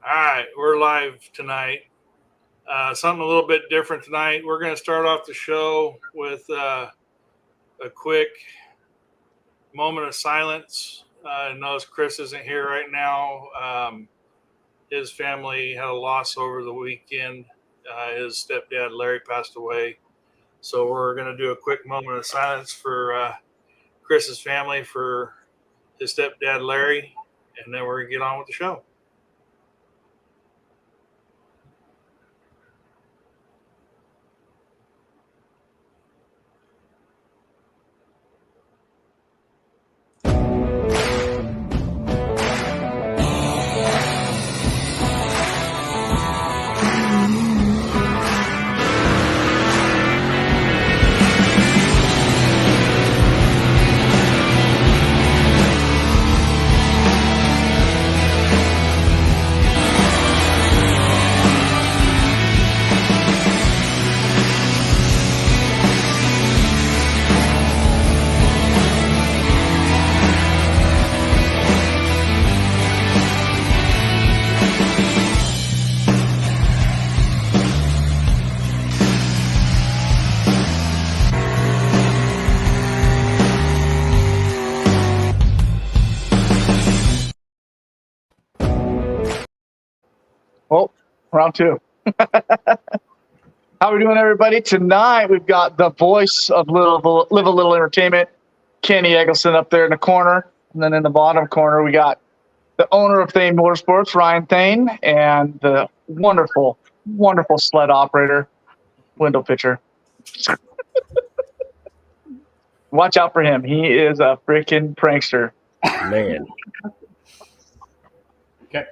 All right, we're live tonight. Something a little bit different tonight. We're going to start off the show with a quick moment of silence. I notice Chris isn't here right now. His family had a loss over the weekend. His stepdad, Larry, passed away. So we're going to do a quick moment of silence for Chris's family, for his stepdad, Larry, and then we're going to get on with the show. Well, round two. How are we doing, everybody? Tonight, we've got the voice of Live a Little Entertainment, Keny Eggleston, up there in the corner. And then in the bottom corner, we got the owner of Thain Motorsports, Thain, and the wonderful, wonderful sled operator, Wendell Pitcher. Watch out for him. He is a freaking prankster. Man.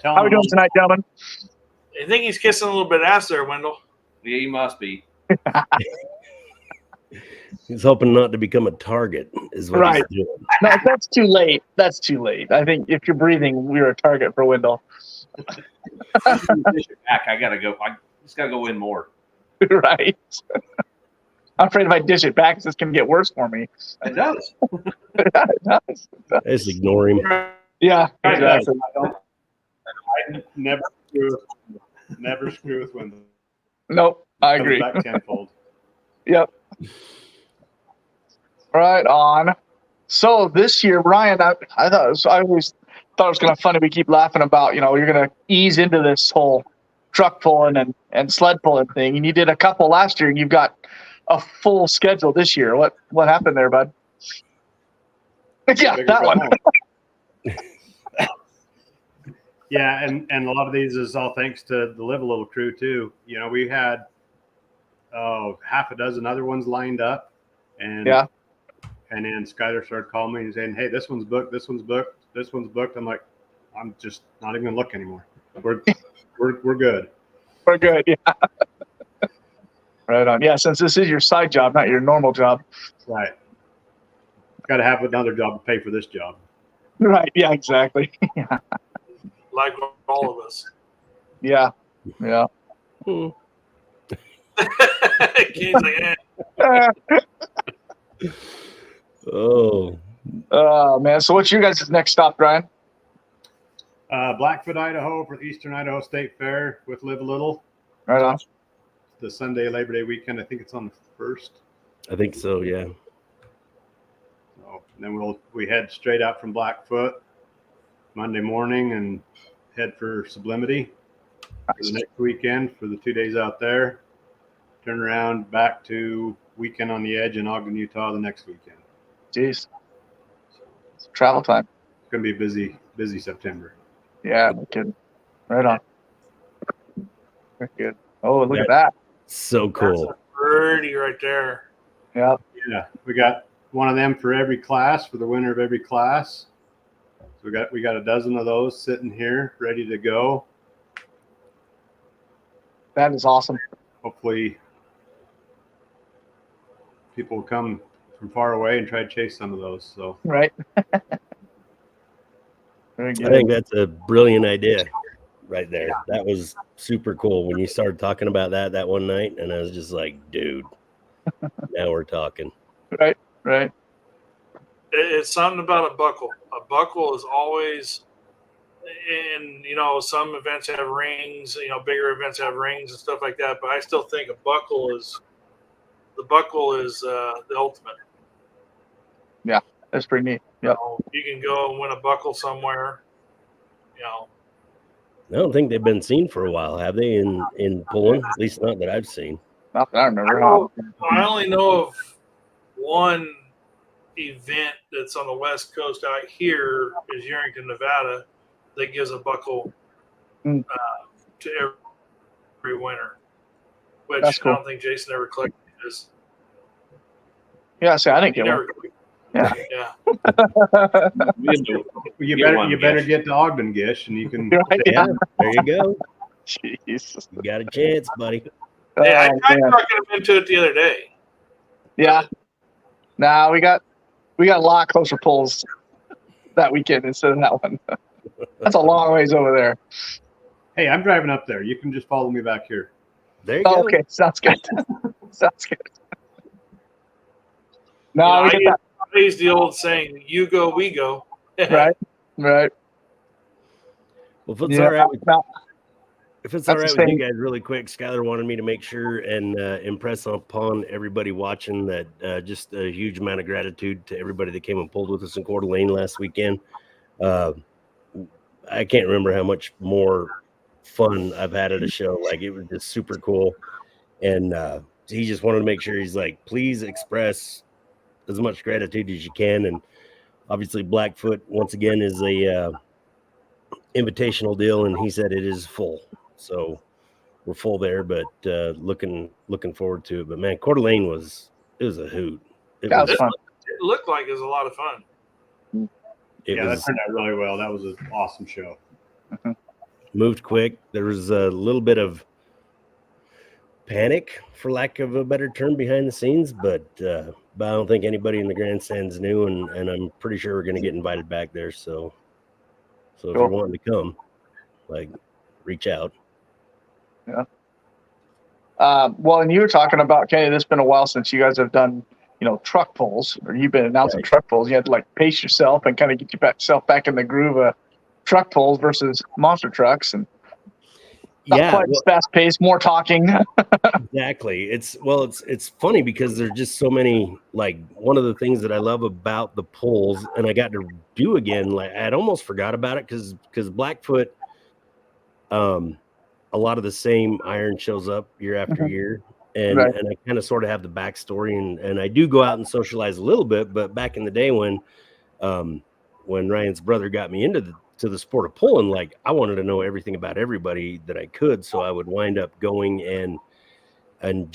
How are we doing tonight, gentlemen? I think he's kissing a little bit of ass there, Wendell. Yeah, he must be. He's hoping not to become a target, is what Right. he's doing. No, that's too late. That's too late. I think if you're breathing, we're a target for Wendell. Back, I gotta go. I just gotta go win more. Right. I'm afraid if I dish it back, it's just going to get worse for me. It does. It does. Just ignore him. Yeah, exactly. I never screw with Wendell. Nope, I agree. Back tenfold. Yep. Right on. So this year, Ryan, I always thought it was kind of funny. We keep laughing about, you're going to ease into this whole truck pulling and sled pulling thing. And you did a couple last year, and you've got a full schedule this year. What happened there, bud? Yeah, that one. Yeah, and a lot of these is all thanks to the Live a Little crew too. We had half a dozen other ones lined up, and then Skyler started calling me and saying, "Hey, this one's booked, this one's booked, this one's booked." I'm like, I'm just not even gonna look anymore. We're good. We're good. Yeah. Right on. Yeah, since this is your side job, not your normal job. Right. Got to have another job to pay for this job. Right. Yeah. Exactly. Yeah. Like all of us. Yeah. Yeah. Keith's like, Oh. Man. So what's your guys' next stop, Brian? Blackfoot, Idaho for the Eastern Idaho State Fair with Live a Little. Right on. The Sunday Labor Day weekend. I think it's on the 1st. I think so, yeah. So, and then we head straight out from Blackfoot Monday morning and head for Sublimity for the next weekend for the 2 days out there. Turn around back to Weekend on the Edge in Ogden, Utah the next weekend. Jeez. It's travel time. It's going to be a busy September. Yeah, no kidding. Right on. Very good. Oh, look at that. So cool. That's pretty right there. Yeah. Yeah, we got one of them for every class, for the winner of every class. So we got a dozen of those sitting here ready to go. That is awesome. Hopefully people will come from far away and try to chase some of those. So right. Very good. I think that's a brilliant idea right there. That was super cool when you started talking about that one night, and I was just like, dude, now we're talking. Right. Right. It's something about a buckle. A buckle is always and some events have rings, bigger events have rings and stuff like that, but I still think the buckle is the ultimate. Yeah, that's pretty neat. Yep. You can go and win a buckle somewhere. I don't think they've been seen for a while, have they? In pulling, at least not that I've seen. Not that I remember. I only know of one event that's on the West Coast out here is Yerington, Nevada, that gives a buckle to every winner, which That's cool. I don't think Jason ever collected this. Yeah, see, I didn't He get never. one. Yeah. You better get to Ogden, Gish, and you can. Right, Yeah, there you go. Jesus. You got a chance, buddy. Hey, I Oh, tried man. talking him into it the other day. Yeah. Nah, we got a lot closer pulls that weekend instead of that one. That's a long ways over there. Hey, I'm driving up there. You can just follow me back here. There you Oh, go. okay, sounds good. Sounds good. No, we get I use the old saying, "You go, we go." that right. Well, if it's all right with If it's all That's right the with you same. guys, really quick, Skylar wanted me to make sure and impress upon everybody watching that just a huge amount of gratitude to everybody that came and pulled with us in Coeur d'Alene last weekend. I can't remember how much more fun I've had at a show. Like, it was just super cool. And he just wanted to make sure, he's like, please express as much gratitude as you can. And obviously Blackfoot, once again, is a invitational deal, and he said it is full. So we're full there, but looking forward to it. But man, Coeur d'Alene it was a hoot. That was fun. It looked like it was a lot of fun. That turned out really well. That was an awesome show. Moved quick. There was a little bit of panic, for lack of a better term, behind the scenes, but I don't think anybody in the grandstands knew, and I'm pretty sure we're going to get invited back there. So if you're wanting to come, like, reach out. Yeah. Well, and you were talking about, Keny, it's been a while since you guys have done, truck pulls, or you've been announcing truck pulls. You had to like pace yourself and kind of get yourself back in the groove of truck pulls versus monster trucks, and not quite as fast paced, more talking. Exactly. It's funny because there's just so many, like, one of the things that I love about the pulls, and I got to do again, like, I'd almost forgot about it because Blackfoot, a lot of the same iron shows up year after year. And I kind of sort of have the backstory, and I do go out and socialize a little bit. But back in the day when Ryan's brother got me into the sport of pulling, like, I wanted to know everything about everybody that I could. So I would wind up going and I'd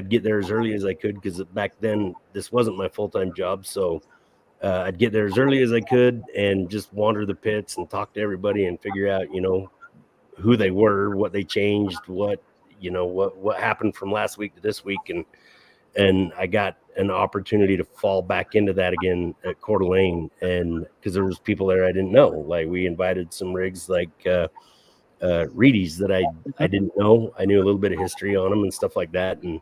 get there as early as I could, because back then this wasn't my full-time job. So I'd get there as early as I could and just wander the pits and talk to everybody and figure out, who they were, what they changed, what happened from last week to this week. And I got an opportunity to fall back into that again at Coeur d'Alene. And because there was people there I didn't know, like, we invited some rigs like Reedies that I didn't know. I knew a little bit of history on them and stuff like that. And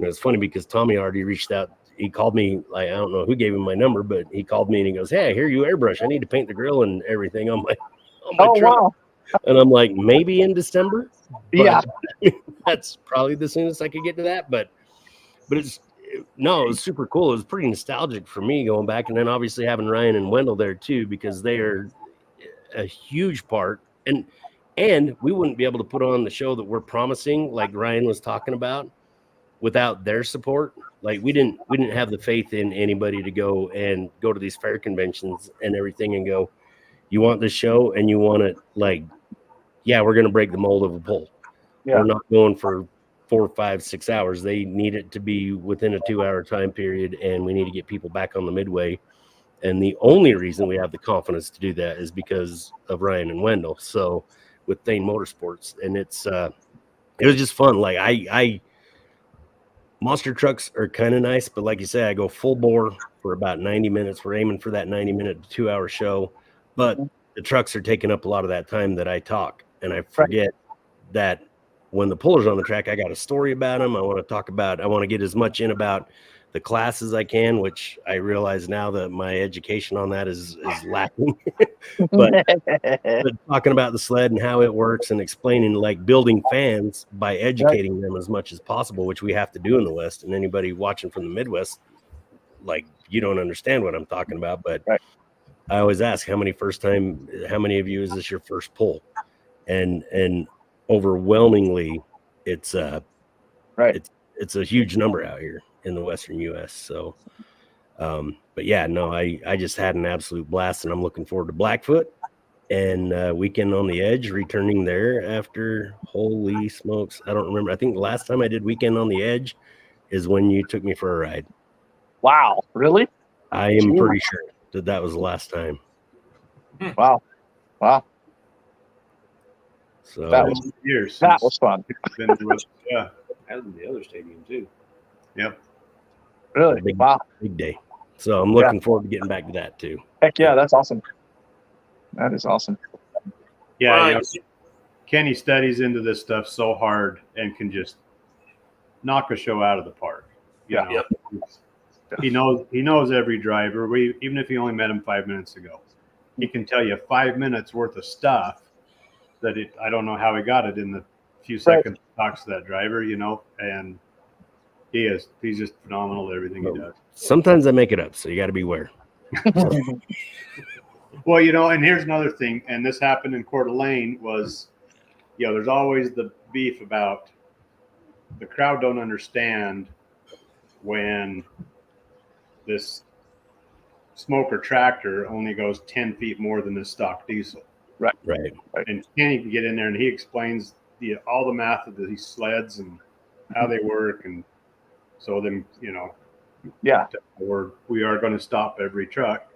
it's funny because Tommy already reached out. He called me, like, I don't know who gave him my number, but he called me and he goes, "Hey, I hear you airbrush. I need to paint the grill and everything on my truck." Wow. And I'm like, maybe in December. Yeah. That's probably the soonest I could get to that. But it was super cool. It was pretty nostalgic for me going back. And then obviously having Ryan and Wendell there too, because they are a huge part. And we wouldn't be able to put on the show that we're promising, like Ryan was talking about, without their support. Like, we didn't have the faith in anybody to go to these fair conventions and everything and go, you want this show and you want it, like, yeah, we're going to break the mold of a pull. Yeah. We're not going for 4, 5, 6 hours. They need it to be within a 2-hour time period, and we need to get people back on the midway. And the only reason we have the confidence to do that is because of Ryan and Wendell. So with Thain Motorsports, and it was just fun. Like, I monster trucks are kind of nice, but like you say, I go full bore for about 90 minutes. We're aiming for that 90-minute to 2-hour show, but the trucks are taking up a lot of that time that I talk, and I forget that when the puller's on the track, I got a story about them. I want to get as much in about the classes I can, which I realize now that my education on that is lacking. but talking about the sled and how it works and explaining like building fans by educating them as much as possible, which we have to do in the West. And anybody watching from the Midwest, like, you don't understand what I'm talking about, but I always ask how many of you is this your first pull? And overwhelmingly it's it's a huge number out here in the Western US. So but yeah, no, I just had an absolute blast, and I'm looking forward to Blackfoot and Weekend on the Edge, returning there after, holy smokes, I don't remember. I think the last time I did Weekend on the Edge is when you took me for a ride. Wow, really? I am pretty sure that was the last time. Wow. So that was years. That was fun. Yeah, That was in the other stadium too. yep. Really? Wow. big day. So I'm looking forward to getting back to that too. Heck yeah, that's awesome. That is awesome. Yeah, Right. Keny studies into this stuff so hard and can just knock a show out of the park. You know? He knows every driver. Even if he only met him 5 minutes ago, he can tell you 5 minutes worth of stuff that I don't know how he got it in the few seconds he talks to that driver, and he's just phenomenal at everything he does. Sometimes I make it up, so you got to beware. Well, and here's another thing, and this happened in Coeur d'Alene, was, there's always the beef about the crowd don't understand when this smoker tractor only goes 10 feet more than this stock diesel. Right. And Keny can get in there and he explains all the math of these sleds and how they work. And so then, we are going to stop every truck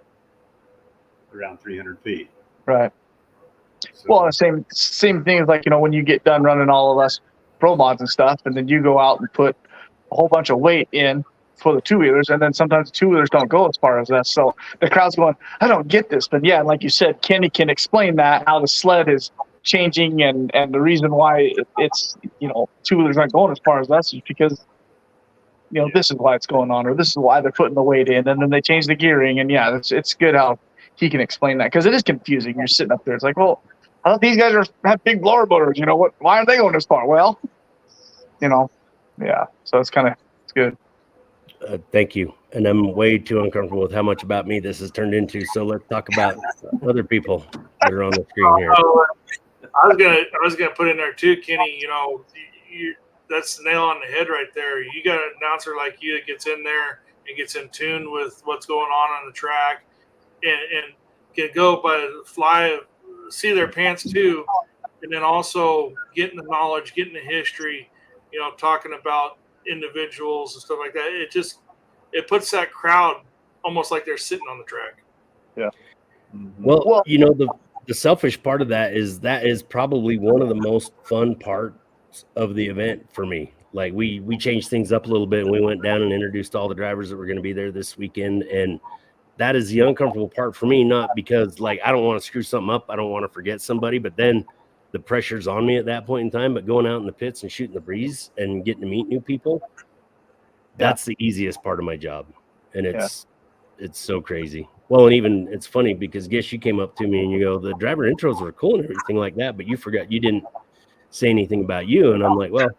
around 300 feet. Right. So, Well, the same thing is like, when you get done running all of us pro mods and stuff, and then you go out and put a whole bunch of weight in for the two-wheelers, and then sometimes the two-wheelers don't go as far as us. So the crowd's going, I don't get this. But yeah, like you said, Keny can explain that, how the sled is changing and the reason why it's, two-wheelers aren't going as far as us is because, this is why it's going on, or this is why they're putting the weight in, and then they change the gearing. And yeah, it's good how he can explain that, because it is confusing. You're sitting up there, it's like, well, I thought these guys have big blower motors. Why aren't they going this far? Well, yeah. So it's good. Thank you. And I'm way too uncomfortable with how much about me this has turned into. So let's talk about other people that are on the screen here. I was gonna put in there too, Keny. That's the nail on the head right there. You got an announcer like you that gets in there and gets in tune with what's going on the track, and can go by the fly of see their pants too, and then also getting the knowledge, getting the history, talking about individuals and stuff like that. It puts that crowd almost like they're sitting on the track. Yeah. Well, the selfish part of that is probably one of the most fun parts of the event for me. Like we changed things up a little bit, and we went down and introduced all the drivers that were going to be there this weekend, and that is the uncomfortable part for me, not because like I don't want to screw something up, I don't want to forget somebody, but then the pressure's on me at that point in time. But going out in the pits and shooting the breeze and getting to meet new people, that's the easiest part of my job. And it's so crazy. Well, and even it's funny because Gish, you came up to me and you go, the driver intros were cool and everything like that, but you forgot, you didn't say anything about you. And I'm like, well,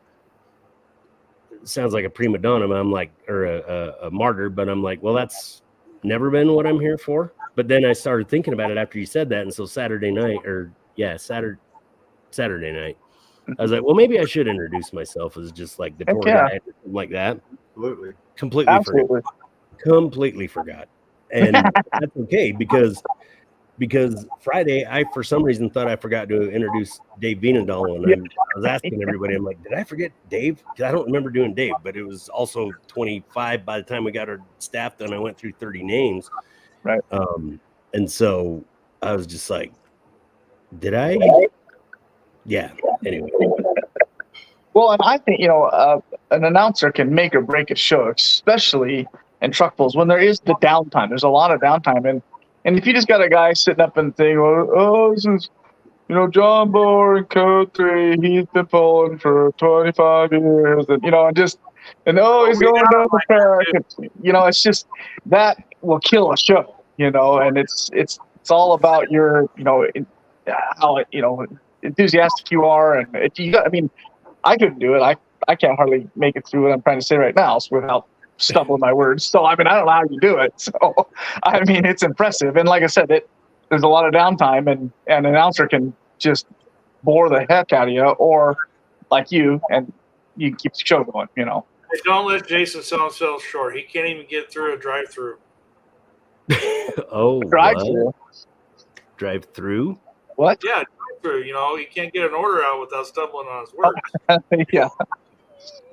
it sounds like a prima donna. I'm like, or a martyr, but I'm like, well, that's never been what I'm here for. But then I started thinking about it after you said that. And so Saturday night, I was like, well, maybe I should introduce myself as just like the tour guy, like that. Absolutely. Completely forgot. And that's okay because Friday, I for some reason thought I forgot to introduce Dave Vienendahl, and I was asking everybody, I'm like, did I forget Dave? Because I don't remember doing Dave, but it was also 25 by the time we got our staff done. I went through 30 names, right? And so I was just like, did I? Yeah. Anyway. Well, and I think an announcer can make or break a show, especially in truck pulls when there is the downtime. There's a lot of downtime, and if you just got a guy sitting up and saying, "Oh, this is, John Bohr in Code 3, he's been pulling for 25 years," and and just And oh, he's We going got down the like track. that, You know, it's just that will kill a show. You know, and it's all about your, you know, how enthusiastic you are, and if you got, I mean, I couldn't do it. I can't hardly make it through what I'm trying to say right now without stumbling my words. So I mean, I don't know how you do it. So I mean, it's impressive. And like I said, there's a lot of downtime, and an announcer can just bore the heck out of you, or like you, and you keep the show going. You know. Hey, don't let Jason sell himself short. He can't even get through a drive-through. Oh, Drive what? through. Drive through? What? Yeah, drive-through. You know, he can't get an order out without stumbling on his words. Yeah.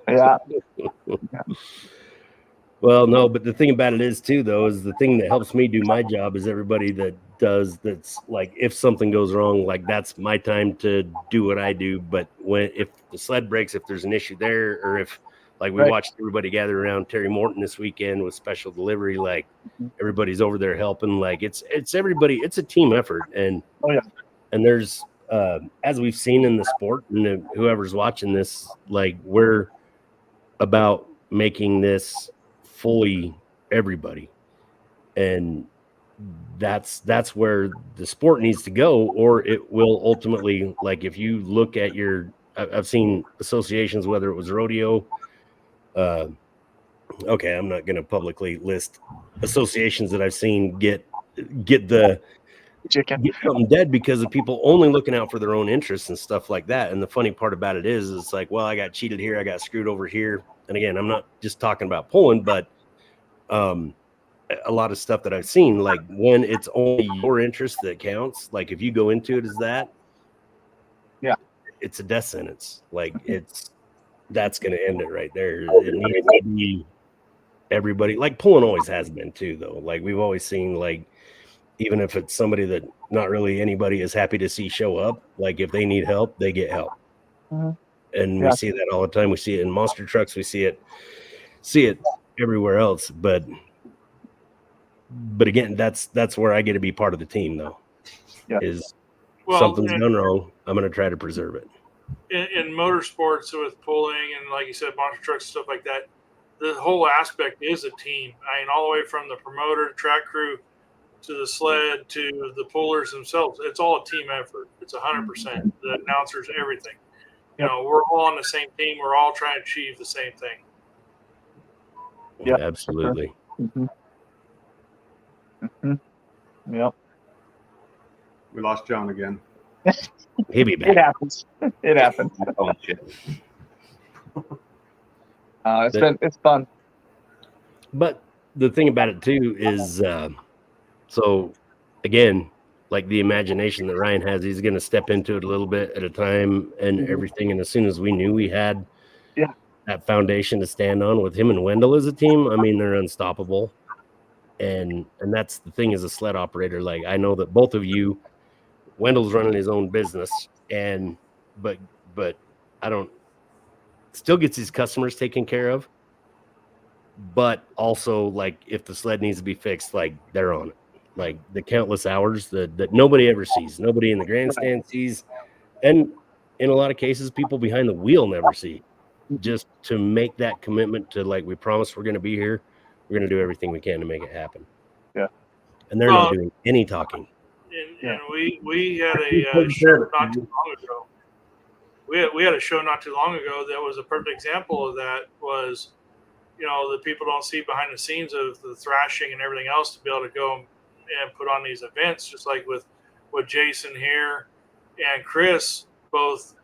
Yeah. Well, no, but the thing about it is too, though, is the thing that helps me do my job is everybody that's like, if something goes wrong, like that's my time to do what I do. But if the sled breaks, if there's an issue there, or if like we watched everybody gather around Terry Morton this weekend with special delivery, like everybody's over there helping, like it's everybody, it's a team effort. And and there's as we've seen in the sport, and whoever's watching this, like we're about making this fully everybody, and that's where the sport needs to go, or it will ultimately, like if you look at I've seen associations, whether it was rodeo, okay, I'm not going to publicly list associations that I've seen get something dead because of people only looking out for their own interests and stuff like that. And the funny part about it is it's like, well, I got cheated here, I got screwed over here. And again, I'm not just talking about pulling, but a lot of stuff that I've seen, like when it's only your interest that counts, like if you go into it as that, it's a death sentence. Like that's going to end it right there. It needs to be everybody. Like pulling always has been too, though. Like we've always seen, like even if it's somebody that not really anybody is happy to see show up, like if they need help, they get help. And we see that all the time. We see it in monster trucks. We see it everywhere else. But again, that's where I get to be part of the team, though. Is something's done wrong, I'm going to try to preserve it. In motorsports with pulling and, like you said, monster trucks, stuff like that, the whole aspect is a team. I mean, all the way from the promoter, track crew, to the sled, to the pullers themselves. It's all a team effort. It's 100%. The announcers, everything. You know, we're all on the same team. We're all trying to achieve the same thing. Yeah, absolutely. Yep. We lost John again. He'll be back. It happens. It happens. It's fun. But the thing about it too is, so again, like the imagination that Ryan has, he's going to step into it a little bit at a time and everything. And as soon as we knew we had that foundation to stand on with him and Wendell as a team, I mean, they're unstoppable. And that's the thing as a sled operator. Like I know that both of you, Wendell's running his own business, but I don't, still gets his customers taken care of. But also, like, if the sled needs to be fixed, like, they're on it. Like, the countless hours that nobody ever sees. Nobody in the grandstand sees. And in a lot of cases, people behind the wheel never see. Just to make that commitment to, like, we promise we're going to be here. We're going to do everything we can to make it happen. Yeah. And they're not doing any talking. And we had a show not too long ago. We had a show not too long ago that was a perfect example of that. Was, you know, the people don't see behind the scenes of the thrashing and everything else to be able to go and put on these events, just like with Jason here and Chris, both,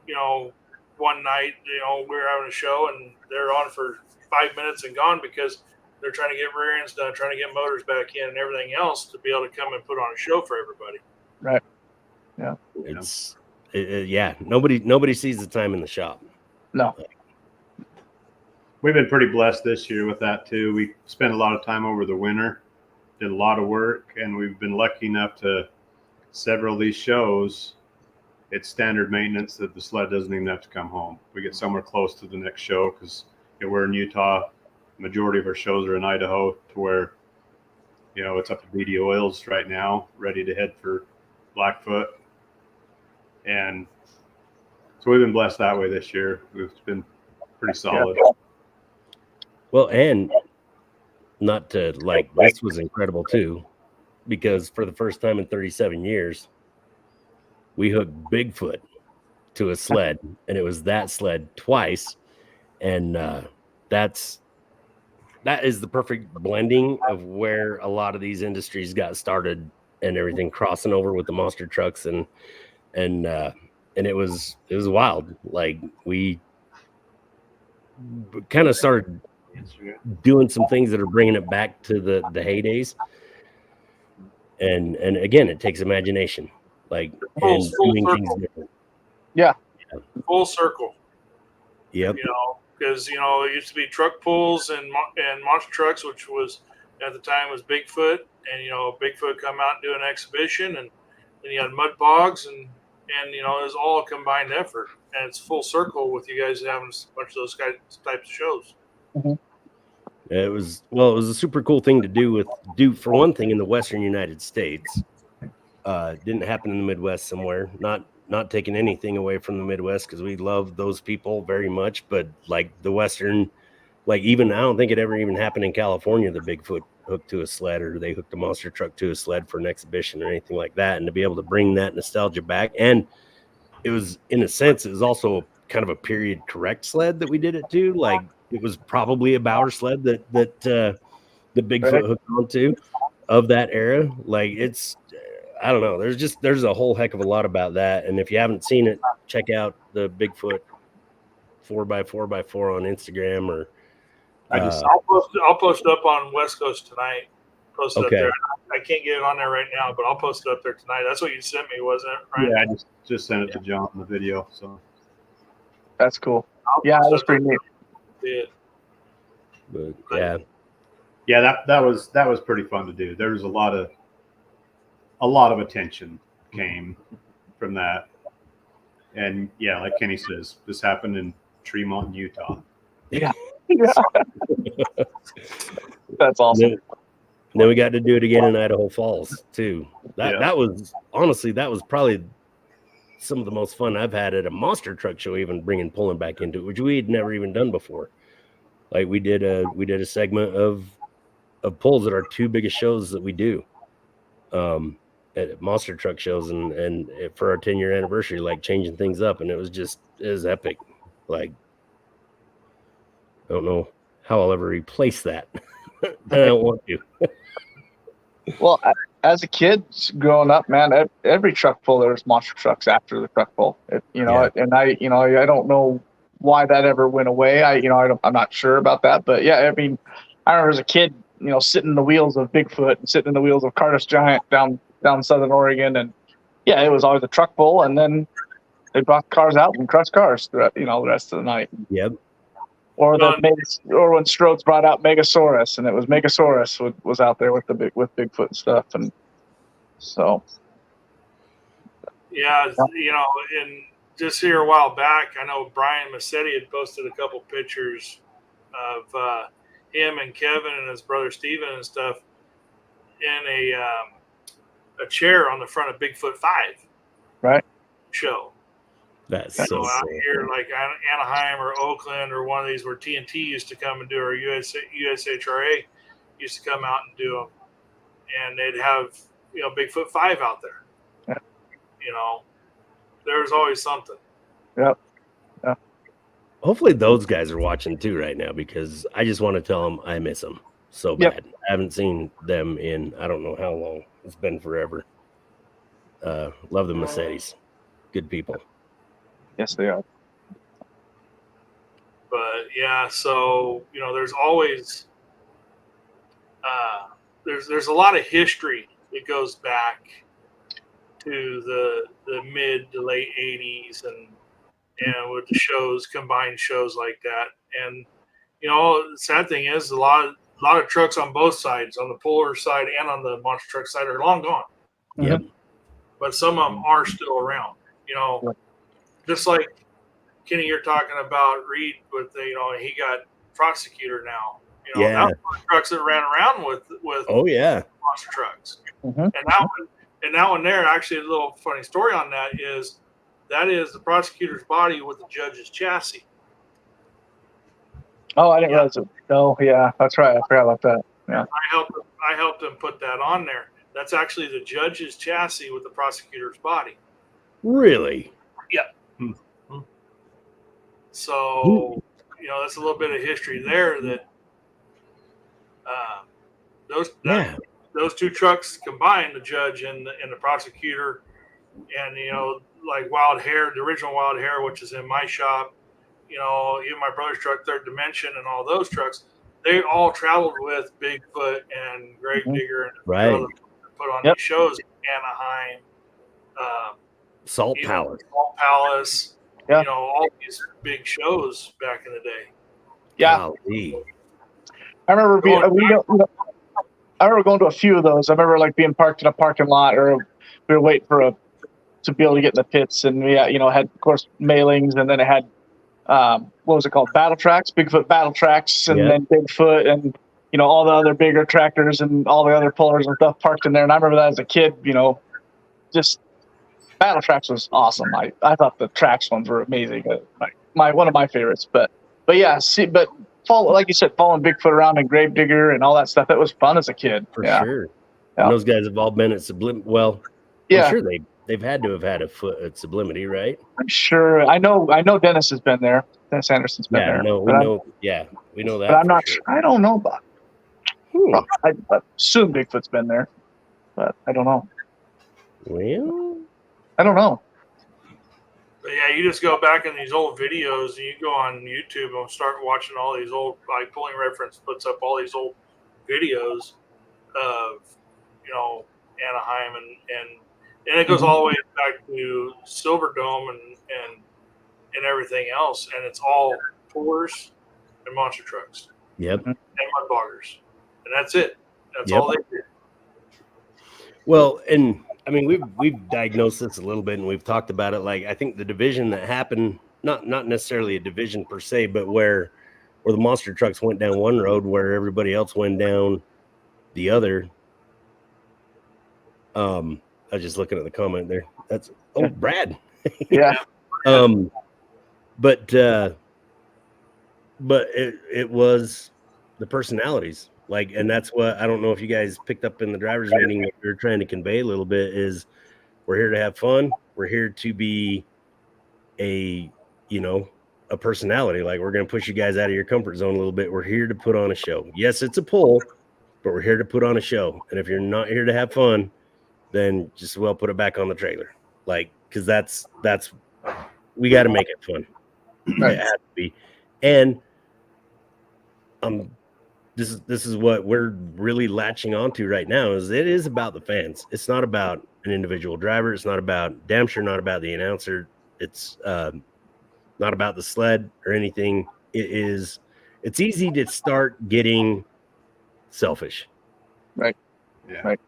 you know, one night, you know, we were having a show and they're on for 5 minutes and gone because they're trying to get rear ends done, trying to get motors back in and everything else to be able to come and put on a show for everybody. Right. Yeah. Nobody sees the time in the shop. No. We've been pretty blessed this year with that too. We spent a lot of time over the winter, did a lot of work, and we've been lucky enough to several of these shows. It's standard maintenance that the sled doesn't even have to come home. We get somewhere close to the next show because we're in Utah. Majority of our shows are in Idaho, to where, you know, it's up to BD Oils right now, ready to head for Blackfoot. And so we've been blessed that way this year. We've been pretty solid. Well, and not to like, this was incredible too, because for the first time in 37 years, we hooked Bigfoot to a sled, and it was that sled twice. And that is the perfect blending of where a lot of these industries got started and everything, crossing over with the monster trucks, and it was wild. Like, we kind of started doing some things that are bringing it back to the heydays, and again, it takes imagination, like, and doing things different. Full circle. Yep. You know, because it used to be truck pulls and monster trucks, which was at the time was Bigfoot, and Bigfoot come out and do an exhibition, and then you had mud bogs, and it was all a combined effort, and it's full circle with you guys having a bunch of those types of shows. Mm-hmm. It was a super cool thing to do for one thing in the Western United States. Didn't happen in the Midwest somewhere. Not taking anything away from the Midwest, because we love those people very much, but like the Western, like, even I don't think it ever even happened in California, the Bigfoot hooked to a sled, or they hooked a monster truck to a sled for an exhibition or anything like that. And to be able to bring that nostalgia back, and it was, in a sense, it was also kind of a period correct sled that we did it to. Like, it was probably a Bauer sled that the Bigfoot hooked onto of that era. Like, it's, I don't know. There's a whole heck of a lot about that. And if you haven't seen it, check out the Bigfoot 4x4x4 on Instagram, or I'll post it up on West Coast tonight. Post it up there. I can't get it on there right now, but I'll post it up there tonight. That's what you sent me, wasn't it? Right? Yeah, I just sent it to John in the video. So that's cool. Yeah, that was pretty neat. Yeah. But yeah, that was pretty fun to do. There was a lot of attention came from that. And yeah, like Keny says, this happened in Tremont, Utah. Yeah. That's awesome. Then we got to do it again in Idaho Falls too. That was, honestly, that was probably some of the most fun I've had at a monster truck show, even pulling back into it, which we had never even done before. Like, we did a segment of pulls at our two biggest shows that we do. At monster truck shows, and for our 10-year anniversary, like, changing things up, and it was epic. Like, I don't know how I'll ever replace that. I don't want to. Well, as a kid growing up, man, every truck pull, there's monster trucks after the truck pull. And I don't know why that ever went away. I'm not sure about that, but yeah, I mean, I remember as a kid, sitting in the wheels of Bigfoot and sitting in the wheels of Cartus Giant down Southern Oregon, and yeah, it was always a truck pull, and then they brought cars out and crushed cars throughout, the rest of the night. Yep. Or when Strodes brought out Megasaurus, and it was Megasaurus was out there with Bigfoot and stuff, and so. Yeah, and just here a while back, I know Brian Massetti had posted a couple pictures of him and Kevin and his brother Steven and stuff in a chair on the front of Bigfoot 5 show. That's so out cool. here, like Anaheim or Oakland or one of these where TNT used to come and do, or USHRA used to come out and do them, and they'd have Bigfoot 5 out there. Yeah. There's always something. Yep. Yeah. Hopefully those guys are watching too right now, because I just want to tell them I miss them so bad. Yep. I haven't seen them in I don't know how long. It's been forever. Love the Massettis. Good people. Yes, they are. But yeah, so there's always there's a lot of history that goes back to the mid to late 80s, and with the shows, combined shows like that. And the sad thing is a lot of trucks on both sides, on the puller side and on the monster truck side, are long gone. Yep. But some of them are still around. Just like Keny, you're talking about Reed with he got prosecutor now. That was one of the trucks that ran around with Oh yeah, monster trucks. Mm-hmm. And that one there, actually, a little funny story on that is the prosecutor's body with the judge's chassis. Oh, I didn't realize it. Oh, yeah, that's right. I forgot about that. Yeah. I helped him put that on there. That's actually the judge's chassis with the prosecutor's body. Really? So, that's a little bit of history there that those two trucks combined, the judge and the prosecutor, and like Wild Hare, the original Wild Hare, which is in my shop, even my brother's truck, Third Dimension, and all those trucks, they all traveled with Bigfoot and Gravedigger and right. Put on these shows in Anaheim, Salt Palace, all these big shows back in the day. Yeah. Golly. I remember I remember going to a few of those. I remember like being parked in a parking lot, or we were waiting to be able to get in the pits, and we had of course mailings, and then it had what was it called, battle tracks, Bigfoot battle tracks, and then Bigfoot, and all the other bigger tractors and all the other pullers and stuff parked in there. And I remember that as a kid, just battle tracks was awesome. I thought the tracks ones were amazing. One of my favorites. But yeah, like you said, following Bigfoot around and Gravedigger and all that stuff, that was fun as a kid. For sure. Yeah. And those guys have all been at Sublimity. Well, I'm sure they've had to have had a foot at Sublimity, right? I'm sure. I know Dennis has been there. Dennis Anderson's been there. No, we know that. But I'm not sure. I don't know about it. I assume Bigfoot's been there, but I don't know. Well, I don't know. But yeah, you just go back in these old videos, and you go on YouTube and start watching all these old, like Pulling Reference puts up all these old videos of, Anaheim, and it goes all the way back to Silverdome and everything else, and it's all pullers and monster trucks. Yep. And mud boggers. And that's it. That's all they do. Well, and I mean, we've diagnosed this a little bit, and we've talked about it. Like, I think the division that happened, not necessarily a division per se, but where the monster trucks went down one road, where everybody else went down the other. I was just looking at the comment there. That's Brad. Yeah. But it was the personalities. Like, and that's what, I don't know if you guys picked up in the driver's meeting, what we were trying to convey a little bit is we're here to have fun. We're here to be a personality. Like, we're going to push you guys out of your comfort zone a little bit. We're here to put on a show. Yes, it's a pull, but we're here to put on a show. And if you're not here to have fun, then just put it back on the trailer. Like, cause that's, we got to make it fun. Right. It has to be. And, this is what we're really latching onto right now is it is about the fans. It's not about an individual driver. It's not about damn sure not about the announcer. It's not about the sled or anything. It's easy to start getting selfish. Right. Yeah. Right.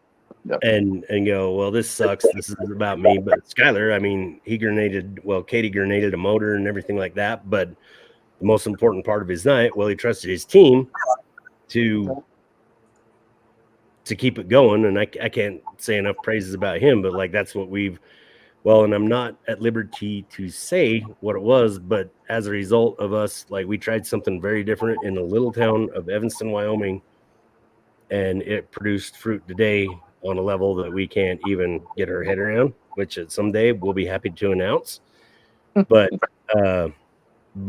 Yep. And go, well, this sucks. This is about me. But Skyler, I mean, Katie grenaded a motor and everything like that. But the most important part of his night, he trusted his team to keep it going, and I can't say enough praises about him, but like that's what and I'm not at liberty to say what it was, but as a result of us, like, we tried something very different in the little town of Evanston, Wyoming, and it produced fruit today on a level that we can't even get our head around, which someday we'll be happy to announce. But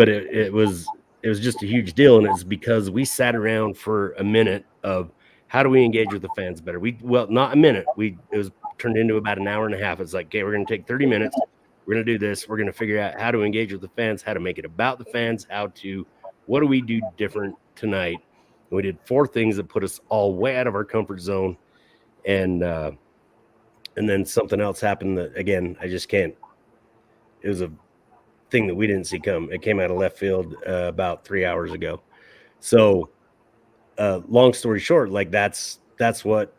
it was just a huge deal, and it's because we sat around for a minute of how do we engage with the fans better. Not a minute. It was turned into about an hour and a half. It's like, okay, we're going to take 30 minutes. We're going to do this. We're going to figure out how to engage with the fans, how to make it about the fans, what do we do different tonight? And we did 4 things that put us all way out of our comfort zone. And then something else happened that, again, I just can't. It was a thing that we didn't see come. It came out of left field about 3 hours ago. So long story short, like that's what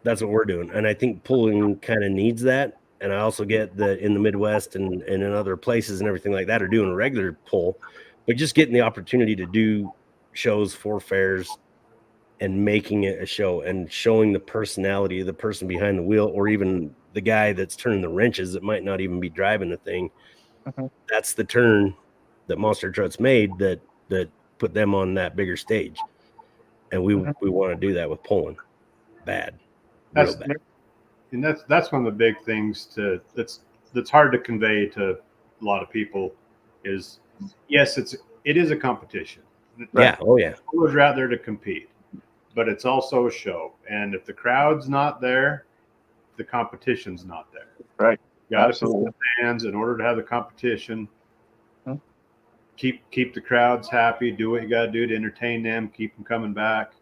we're doing. And I think pulling kind of needs that. And I also get that in the Midwest and in other places and everything like that are doing a regular pull, but just getting the opportunity to do shows for fairs and making it a show and showing the personality of the person behind the wheel, or even the guy that's turning the wrenches that might not even be driving the thing. That's the turn that Monster Trucks made that put them on that bigger stage. And we want to do that with Poland. Bad. Real bad. And that's one of the big things that's hard to convey to a lot of people is, yes, it is a competition. Right? Yeah. Oh yeah. We're out there to compete, but it's also a show. And if the crowd's not there, the competition's not there. Right. You got to put the fans in order to have the competition. Keep the crowds happy. Do what you got to do to entertain them. Keep them coming back.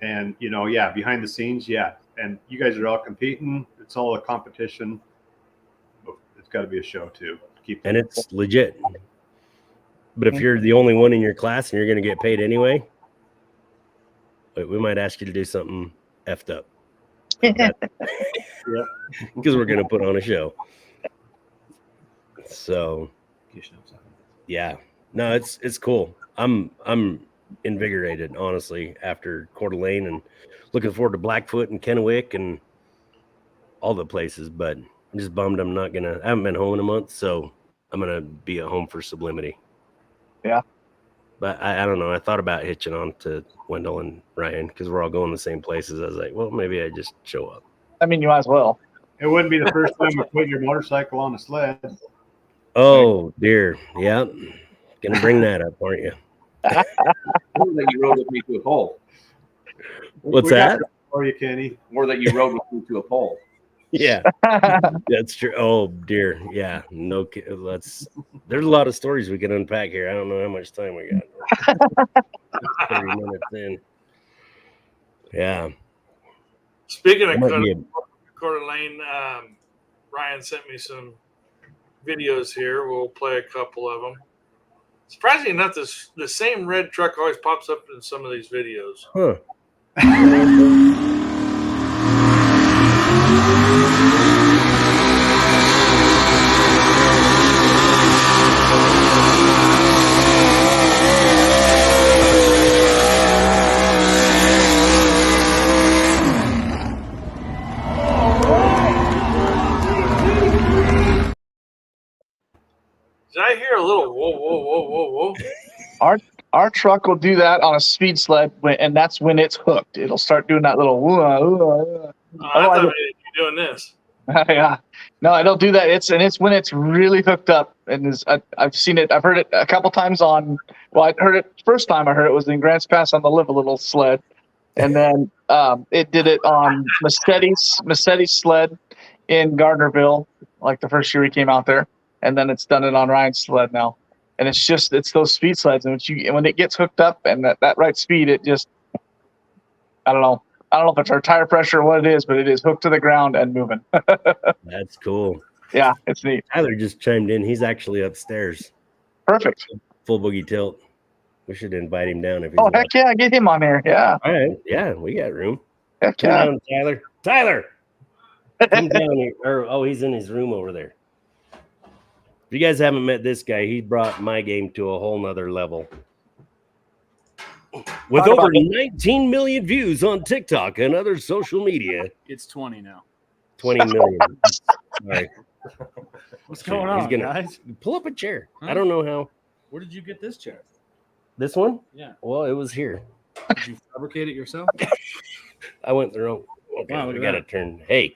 And behind the scenes, and you guys are all competing. It's all a competition. But it's got to be a show too. And it's legit. But if you're the only one in your class and you're going to get paid anyway, we might ask you to do something effed up. Because we're going to put on a show. So, yeah. No, it's cool. I'm invigorated, honestly, after Coeur d'Alene, and looking forward to Blackfoot and Kennewick and all the places. But I'm just bummed I haven't been home in a month, so I'm going to be at home for Sublimity. Yeah. But I don't know. I thought about hitching on to Wendell and Ryan because we're all going the same places. I was like, well, maybe I just show up. I mean, you might as well. It wouldn't be the first time you put your motorcycle on a sled. Oh, dear. Yeah. Gonna bring that up, aren't you? More that you rode with me to a pole. What's that? For you, Keny. More that you rode with me to a pole. Yeah, that's true. Oh dear, yeah. No, there's a lot of stories we can unpack here. I don't know how much time we got. 30 minutes in. Yeah. Speaking of Coeur d'Alene, Ryan sent me some videos here. We'll play a couple of them. Surprisingly enough, the same red truck always pops up in some of these videos. Huh. Did I hear a little whoa, whoa, whoa, whoa, whoa? Our truck will do that on a speed sled, and that's when it's hooked. It'll start doing that little woo. I thought maybe you're doing this. Yeah, no, it'll do that. It's when it's really hooked up, and I've seen it. I've heard it a couple times on. Well, I heard it first time I heard it was in Grants Pass on the Live a Little sled, and then it did it on Massetti's sled in Gardnerville, like the first year we came out there. And then it's done it on Ryan's sled now. And it's those speed sleds. And when it gets hooked up and that right speed, it just, I don't know if it's our tire pressure or what it is, but it is hooked to the ground and moving. That's cool. Yeah, it's neat. Tyler just chimed in. He's actually upstairs. Perfect. Full boogie tilt. We should invite him down if he's heck yeah, get him on there. Yeah. All right. Yeah, we got room. Heck Come yeah. down, Tyler. Tyler! Come down here. He's in his room over there. If you guys haven't met this guy, he brought my game to a whole nother level. With over 19 million views on TikTok and other social media. It's 20 now. 20 million. All right. What's going on, guys? Pull up a chair. Huh? I don't know how. Where did you get this chair? This one? Yeah. Well, it was here. Did you fabricate it yourself? I went the wrong. Okay, Wow, we got to turn. Hey.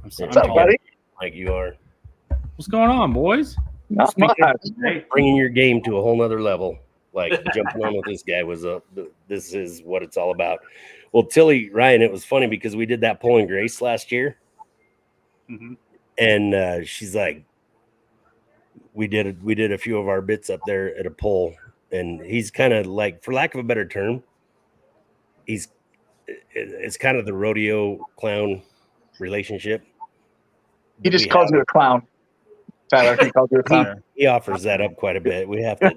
What's up, buddy? Like you are. What's going on, boys? Not much. Bringing your game to a whole nother level. Like jumping on with this guy was this is what it's all about. Well, Tilly, Ryan, it was funny because we did that Pole and Grace last year. Mm-hmm. And she's like, we did a few of our bits up there at a pole, and he's kind of like, for lack of a better term, it's kind of the rodeo clown relationship. He just calls you a clown. Tyler, he calls you a clown. He offers that up quite a bit. We have to,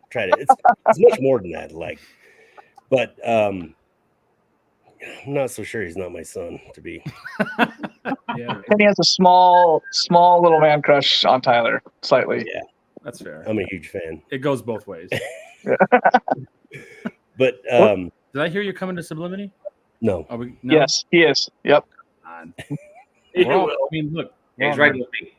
try to. It's much more than that. But I'm not so sure he's not my son to be. Yeah, And he has a small little man crush on Tyler, slightly. Yeah, that's fair. I'm a huge fan. It goes both ways. But Did I hear you're coming to Sublimity? no. Are we? No? Yes, he is. Yep. Well, I mean, look, Yeah, he's riding with me.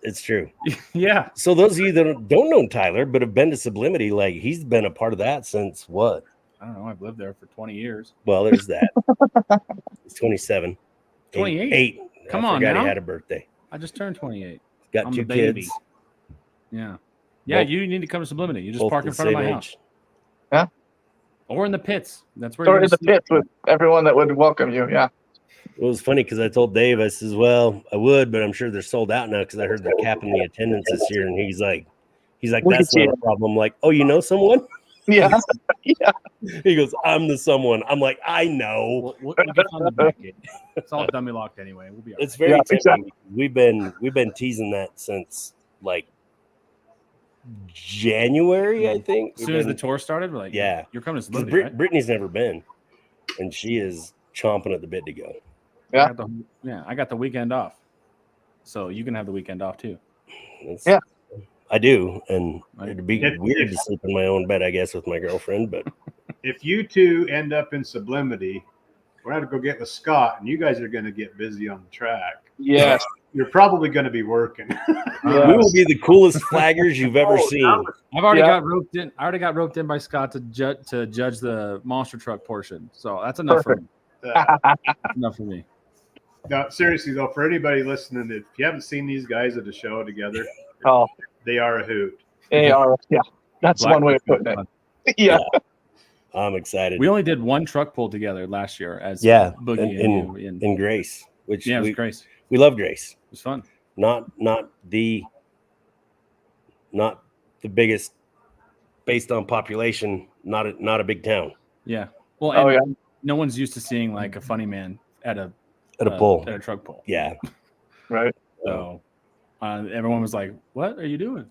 It's true. Yeah. So those of you that don't know Tyler but have been to Sublimity, like he's been a part of that since what? I don't know. I've lived there for 20 years. Well, there's that. He's 27. 28. Eight. Come I on forgot now. he had a birthday. I just turned 28. Got I'm two the baby. kids. Yeah. Yeah, Both- you need to come to Sublimity. You just both park the in front of same my age. house. Yeah. Or in the pits. That's where Or you're in the gonna pits with everyone that would welcome you. Yeah. It was funny because I told Dave, I says, well, I would, but I'm sure they're sold out now because I heard they're capping the attendance this year. And he's like, We that's can see not a problem. I'm like, oh, you know someone? Yeah. He goes, I'm the someone. I'm like, I know. we can find the back gate. It's all dummy locked anyway. We'll be all It's right. very Yeah, tempting. We've been teasing that since like January, I think. As soon as the tour started, we're like, Yeah. you're coming to 'Cause Sublimity, right? Brittany's never been, and she is chomping at the bit to go. Yeah. I got the weekend off. So you can have the weekend off too. Yeah. I do, and Right. it'd be weird to sleep in my own bed, I guess, with my girlfriend. But If you two end up in Sublimity, we're going to go get with Scott, and you guys are going to get busy on the track. Yes. You're probably going to be working. we will be the coolest flaggers you've ever seen. I've already Yeah. got roped in. I already got roped in by Scott to judge the monster truck portion. So that's enough for me. That's enough for me. No, seriously though, for anybody listening, if you haven't seen these guys at a show together, Oh, they are a hoot. they are. Yeah. That's one way of putting it. Yeah. I'm excited. We only did one truck pull together last year as Yeah, Boogie and- and you. and Grace, which Yeah, it was we Grace. we love Grace. It was fun. Not the biggest based on population. Not a big town Yeah. Well, Oh, and yeah. no one's used to seeing like a funny man at a pull. at a truck pull. Yeah. Right. So everyone was like, "What are you doing?"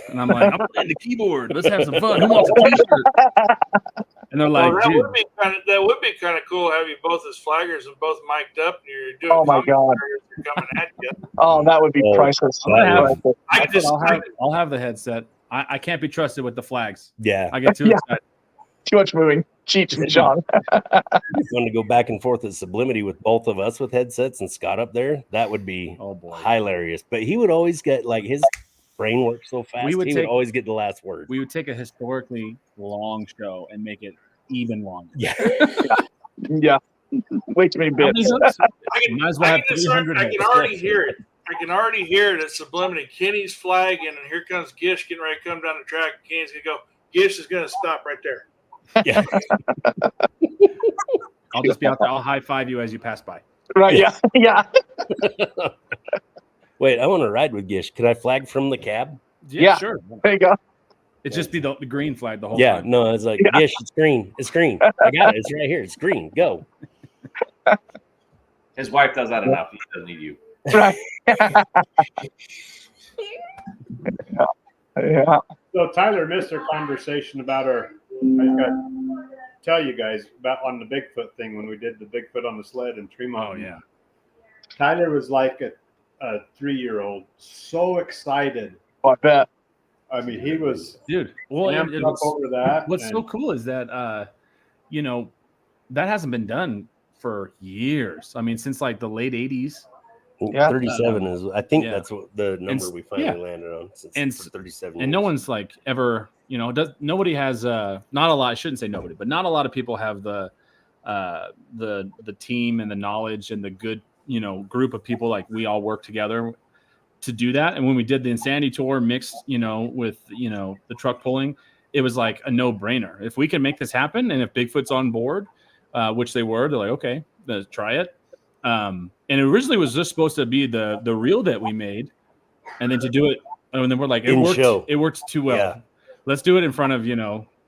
And I'm like, "I'm playing the keyboard. Let's have some fun. Who wants a T-shirt?" And they're like, Well, that "Dude, would be kind of cool. Have you both as flaggers and both mic'd up, and you're doing. Oh, my God. You're coming at you. Oh, that would be Oh, priceless. I'm gonna have- Priceless. I I could just. I'll have the headset. I can't be trusted with the flags. Yeah. I get too Yeah. excited. Too much moving. Cheech and John. It's fun to go back and forth at Sublimity with both of us with headsets and Scott up there. That would be Oh boy, hilarious. But he would always get like his brain works so fast. We would He take- would always get the last word. we would take a historically long show and make it even longer. Yeah. Yeah. Way too many How many bits. hooks? I can, Might as well I have can, 300 I can heads. already hear it. I can already hear it at Sublimity. Kenny's flagging, and here comes Gish getting ready to come down the track. Kenny's gonna go. Gish is gonna stop right there. Yeah. I'll just be out there. I'll high five you as you pass by. Right. Yeah. Yeah. Wait, I want to ride with Gish. Can I flag from the cab? Yeah. Sure. There you go. It'd just be the green flag the whole Yeah, time. no, it's like Yeah. Gish, it's green. It's green. I got it. It's right here. It's green. Go. His wife does that enough. He doesn't need you. Right. Yeah. So Tyler missed our conversation about I got to tell you guys about on the Bigfoot thing when we did the Bigfoot on the sled in Tremont. Oh yeah. Tyler was like a 3-year-old, so excited. Oh, I bet. I mean, he was Dude. Well, and amped up over that. what's and so cool is that that hasn't been done for years. I mean, since like the late 80s. Yeah. 37 is, I think Yeah. that's what the number we finally yeah. landed on. Since And- for 37 And no years. one's like ever, nobody has not a lot, I shouldn't say nobody, but not a lot of people have the team and the knowledge and the good, group of people like we all work together to do that. And when we did the Insanity Tour mixed, with, the truck pulling, it was like a no-brainer. If we can make this happen and if Bigfoot's on board, which they were, they're like, okay, let's try it. And it originally was just supposed to be the reel that we made, and then to do it, and then we're like, In show. it worked too well. Yeah. Let's do it in front of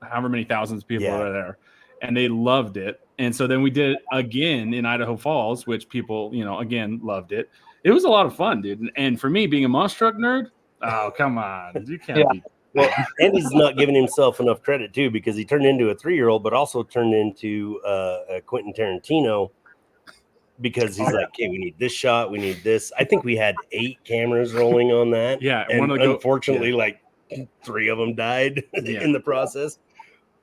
however many thousands of people Yeah. are there, and they loved it. And so then we did it again in Idaho Falls, which people again loved it. It was a lot of fun, dude. And for me, being a monster truck nerd, oh come on, you can't Yeah. be. Well, and he's not giving himself enough credit too, because he turned into a 3-year-old, but also turned into a Quentin Tarantino, because he's like, okay, we need this shot, we need this. I think we had 8 cameras rolling on that. Yeah, and one of the unfortunately, like 3 of them died Yeah. in the process.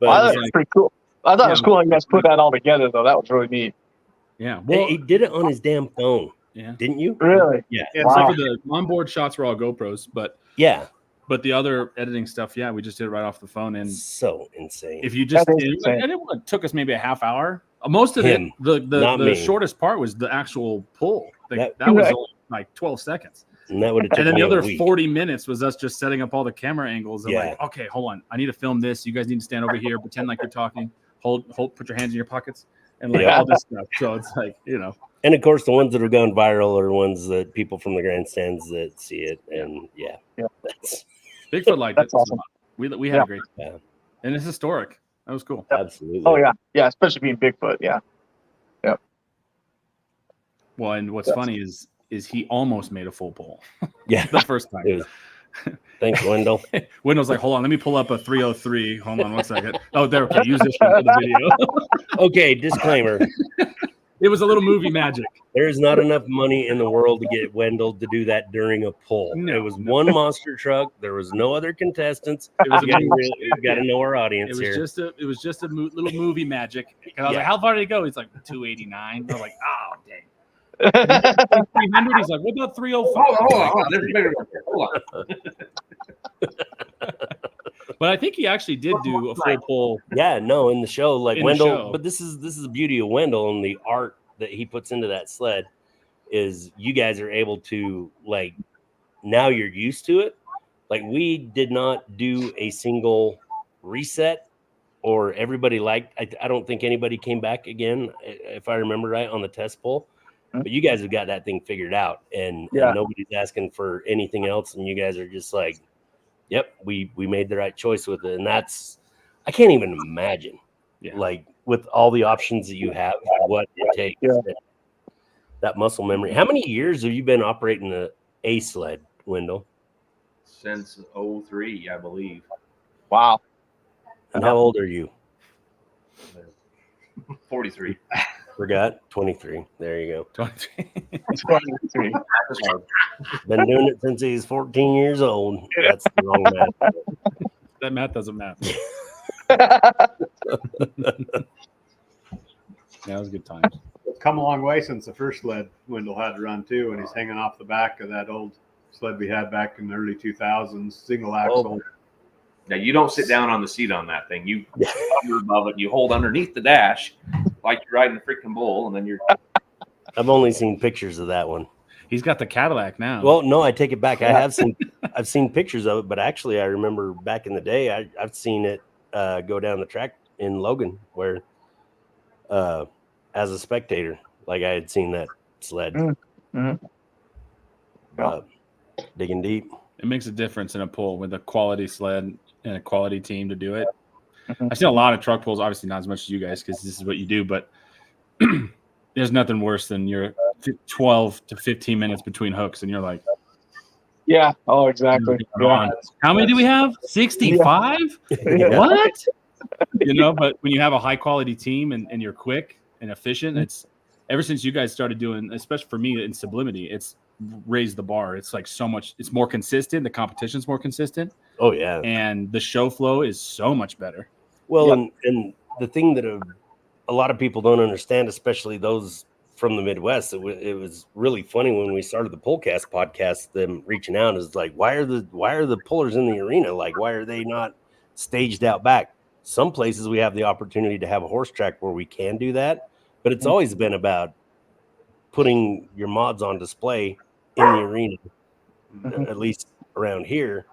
But Well, it was that's like, pretty cool. I thought it was Yeah. cool how you guys put that all together, though. That was really neat. Yeah, well, well, he did it on his damn phone. Yeah. Didn't you? Really? Yeah. Yeah, Wow. except for the onboard shots were all GoPros, but Yeah. the other editing stuff, yeah, we just did it right off the phone. And So insane. if you just That is insane. and it took us maybe a half hour. Most of Him, it, not the me. shortest part was the actual pull. That That- was Right. only like 12 seconds. and that would have taken And then me the other a week. 40 minutes was us just setting up all the camera angles. And Yeah. like, okay, hold on. I need to film this. You guys need to stand over here, pretend like you're talking, hold, put your hands in your pockets and like Yeah. all this stuff. So it's like, you know, And of course, the ones that have gone viral are ones that people from the grandstands that see it. And yeah. That's Bigfoot liked That's it. awesome. We had Yeah. a great time. Yeah. And it's historic. That was cool. absolutely. Oh yeah, yeah. Especially being Bigfoot. Yeah. Well, and what's Yes. funny is he almost made a full pull Yeah. the first time. It was, thanks, Wendell. Wendell's like, hold on, let me pull up a 303. Hold on 1 second. Oh, there. Okay, use this one for the video. Okay, disclaimer. It was a little movie magic. There is not enough money in the world to get Wendell to do that during a pull. No. It was one monster truck. There was no other contestants. It was We got to know our audience It here. was just a little movie magic. And I was like, how far did it go? He's like 289. I was like, oh dang. 300. He's like, what about 305? Hold on. There's a bigger one here. Hold on. But I think he actually did do a full pull. Yeah, no, in the show, like In the Wendell. show. But this is the beauty of Wendell and the art that he puts into that sled is you guys are able to like now you're used to it. Like we did not do a single reset, or everybody liked. I don't think anybody came back again, if I remember right, on the test pull. But you guys have got that thing figured out, and nobody's asking for anything else, and you guys are just like, "Yep, we made the right choice with it." And that's I can't even imagine, like with all the options that you have, what it takes. That muscle memory. How many years have you been operating a sled, Wendell? Since 03, I believe. Wow. And how old are you? 43. Forgot 23. There you go. 23. Been doing it since he's 14 years old. That's the wrong math. That math doesn't math. Yeah, it was a good time. It's come a long way since the first sled Wendell had to run too, and he's hanging off the back of that old sled we had back in the early 2000s, single axle. Now you don't sit down on the seat on that thing. You hover above it. You hold underneath the dash like you're riding a freaking bull, and then you're. I've only seen pictures of that one. He's got the Cadillac now. Well, no, I take it back. I've seen pictures of it, but actually, I remember back in the day, I've seen it go down the track in Logan, where as a spectator, like I had seen that sled. Digging deep. It makes a difference in a pull with a quality sled and a quality team to do it. I've seen a lot of truck pulls, obviously not as much as you guys because this is what you do, but there's nothing worse than your 12 to 15 minutes between hooks and you're like, yeah. Oh, exactly. Yeah. How many do we have? 65? What? You know, but when you have a high quality team and you're quick and efficient, it's ever since you guys started doing, especially for me in sublimity, it's raised the bar. It's like so much, it's more consistent. The competition's more consistent. Oh yeah. And the show flow is so much better. Well, and the thing that a lot of people don't understand, especially those from the Midwest, it was really funny when we started the Pullcast podcast, them reaching out is like, why are the pullers in the arena? Like, why are they not staged out back? Some places we have the opportunity to have a horse track where we can do that, but it's always been about putting your mods on display in the arena, at least around here.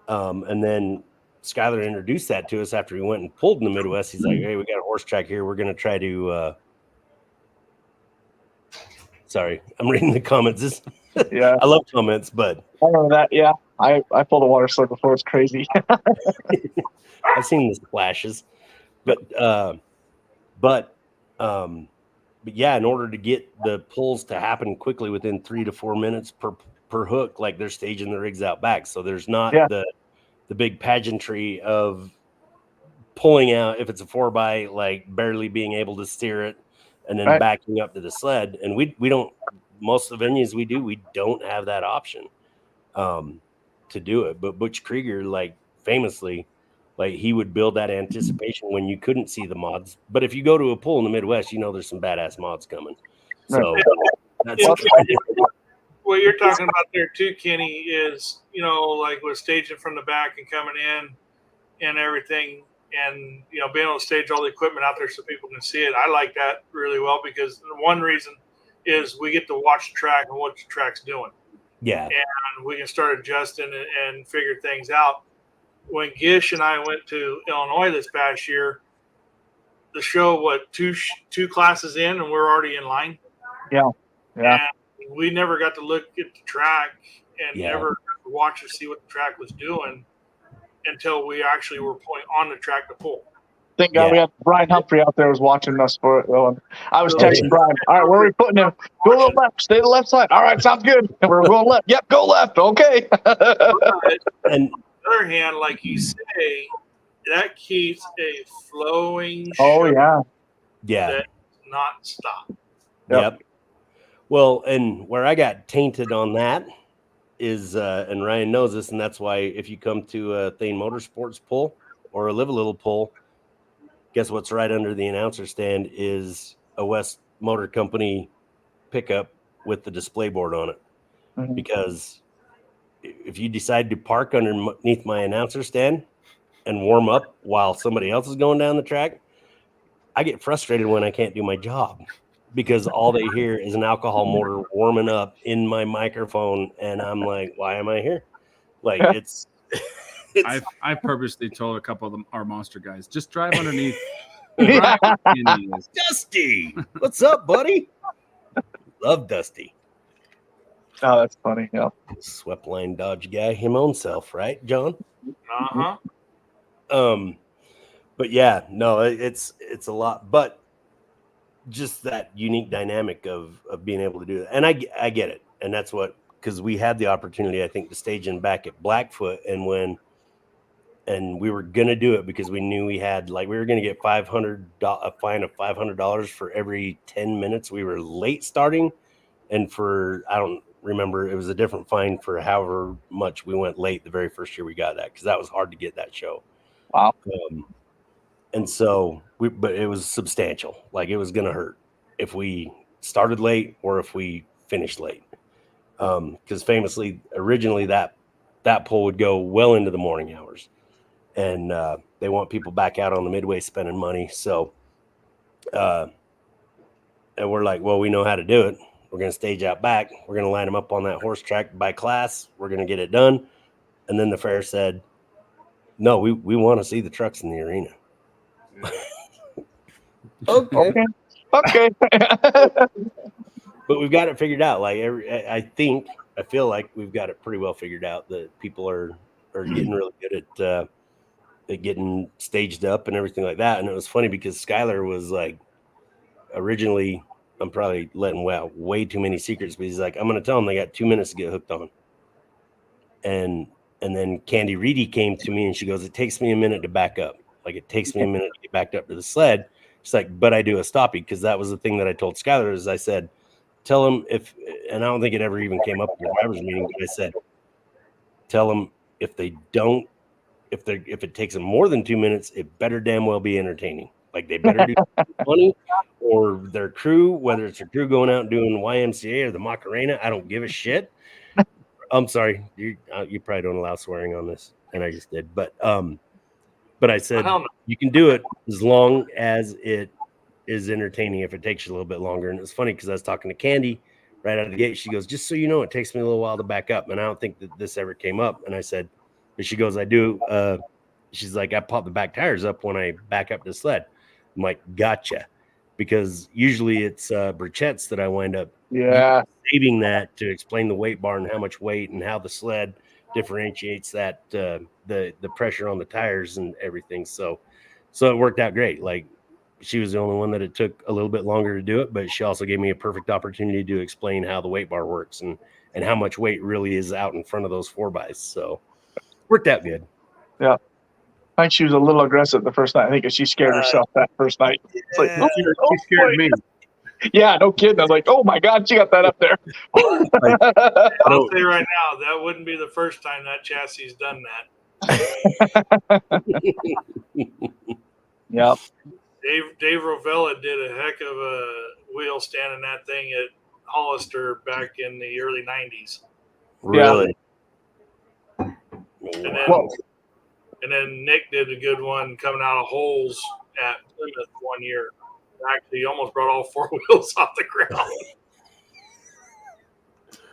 And then Skylar introduced that to us after we went and pulled in the Midwest. He's like, hey, we got a horse track here. We're going to try to, sorry, I'm reading the comments. Yeah. I love comments, but I remember that. Yeah. I pulled a water sled before. It's crazy. I've seen the splashes, but yeah, in order to get the pulls to happen quickly within 3 to 4 minutes per hook, like they're staging the rigs out back. So there's not the big pageantry of pulling out, if it's a 4x, like barely being able to steer it and then backing up to the sled. And we don't, most of the venues we don't have that option to do it. But Butch Krieger, like famously, like he would build that anticipation when you couldn't see the mods. But if you go to a pull in the Midwest, you know there's some badass mods coming. So That's what you're talking about there too, Kenny, is, like with staging from the back and coming in and everything, and being able to stage all the equipment out there so people can see it. I like that really well, because one reason is we get to watch the track and what the track's doing. Yeah. And we can start adjusting and figure things out. When Gish and I went to Illinois this past year, the show, two classes in, and we're already in line. Yeah. And we never got to look at the track and Yeah. never watch to see what the track was doing until we actually were on the track to pull. Thank God we had Brian Humphrey out there was watching us for it. And I was texting Brian, all right, where are we putting him? Go to the left, stay to the left side. All right, sounds good. And we're going left. Yep, go left. Okay. And on the other hand, like you say, that keeps a flowing Oh, show Yeah. that does not stop. Yep. Well, and where I got tainted on that is, and Ryan knows this, and that's why if you come to a Thain Motorsports pull or a Live a Little pull, guess what's right under the announcer stand is a West Motor Company pickup with the display board on it. Mhm. Because if you decide to park underneath my announcer stand and warm up while somebody else is going down the track, I get frustrated when I can't do my job, because all they hear is an alcohol motor warming up in my microphone, and I'm like, why am I here? Like, it's I purposely told a couple of our monster guys, just drive underneath. Yeah. Dusty. What's up, buddy? Love Dusty. Oh, that's funny. Yeah. Swept line Dodge guy, him own self, right, John? Uh-huh. But yeah, no, it's a lot, but just that unique dynamic of being able to do that. And I get it. And that's what, because we had the opportunity, I think, to stage in back at Blackfoot, and we were going to do it because we knew we had, like, we were going to get a fine of $500 for every 10 minutes we were late starting. And for, I don't remember, it was a different fine for however much we went late the very first year we got that, because that was hard to get that show. Wow. And so but it was substantial. Like, it was going to hurt if we started late or if we finished late. Because famously, originally that poll would go well into the morning hours, and they want people back out on the midway spending money. So, and we're like, well, we know how to do it. We're going to stage out back. We're going to line them up on that horse track by class. We're going to get it done. And then the fair said, no, we want to see the trucks in the arena. Okay. But we've got it figured out. Like, I feel like we've got it pretty well figured out, that people are getting really good at getting staged up and everything like that. And it was funny because Skylar was like, originally, I'm probably letting way too many secrets, but he's like, I'm going to tell them they got 2 minutes to get hooked on. And then Candy Reedy came to me and she goes, it takes me a minute to back up. Like, it takes me a minute to get backed up to the sled. She's like, but I do a stoppie, because that was the thing that I told Skylar, is I said, tell them and I don't think it ever even came up in the drivers meeting, but I said, tell them if it takes them more than 2 minutes, it better damn well be entertaining. Like, they better do funny, or their crew, whether it's their crew going out and doing YMCA or the Macarena, I don't give a shit. I'm sorry, you probably don't allow swearing on this, and I just did, but I said you can do it as long as it is entertaining. If it takes you a little bit longer, and it was funny because I was talking to Candy right out of the gate. She goes, just so you know, it takes me a little while to back up, and I don't think that this ever came up. And I said, but she goes, I do. She's like, I pop the back tires up when I back up the sled. I'm like, gotcha, because usually it's brichettes that I wind up saving that to explain the weight bar and how much weight and how the sled differentiates that the pressure on the tires and everything. So it worked out great. Like, she was the only one that it took a little bit longer to do it, but she also gave me a perfect opportunity to explain how the weight bar works and how much weight really is out in front of those 4x. So worked out good. Yeah. I think she was a little aggressive the first night. I think she scared herself that first night. It's like, She scared me. Yeah, no kidding. I was like, oh my God, she got that up there. I'll say right now, that wouldn't be the first time that chassis's done that. Yep. Dave Rovella did a heck of a wheel standing that thing at Hollister back in the early 90s. Really? And then, Whoa. and then Nick did a good one coming out of holes at Plymouth one year. Actually, he almost brought all four wheels off the ground.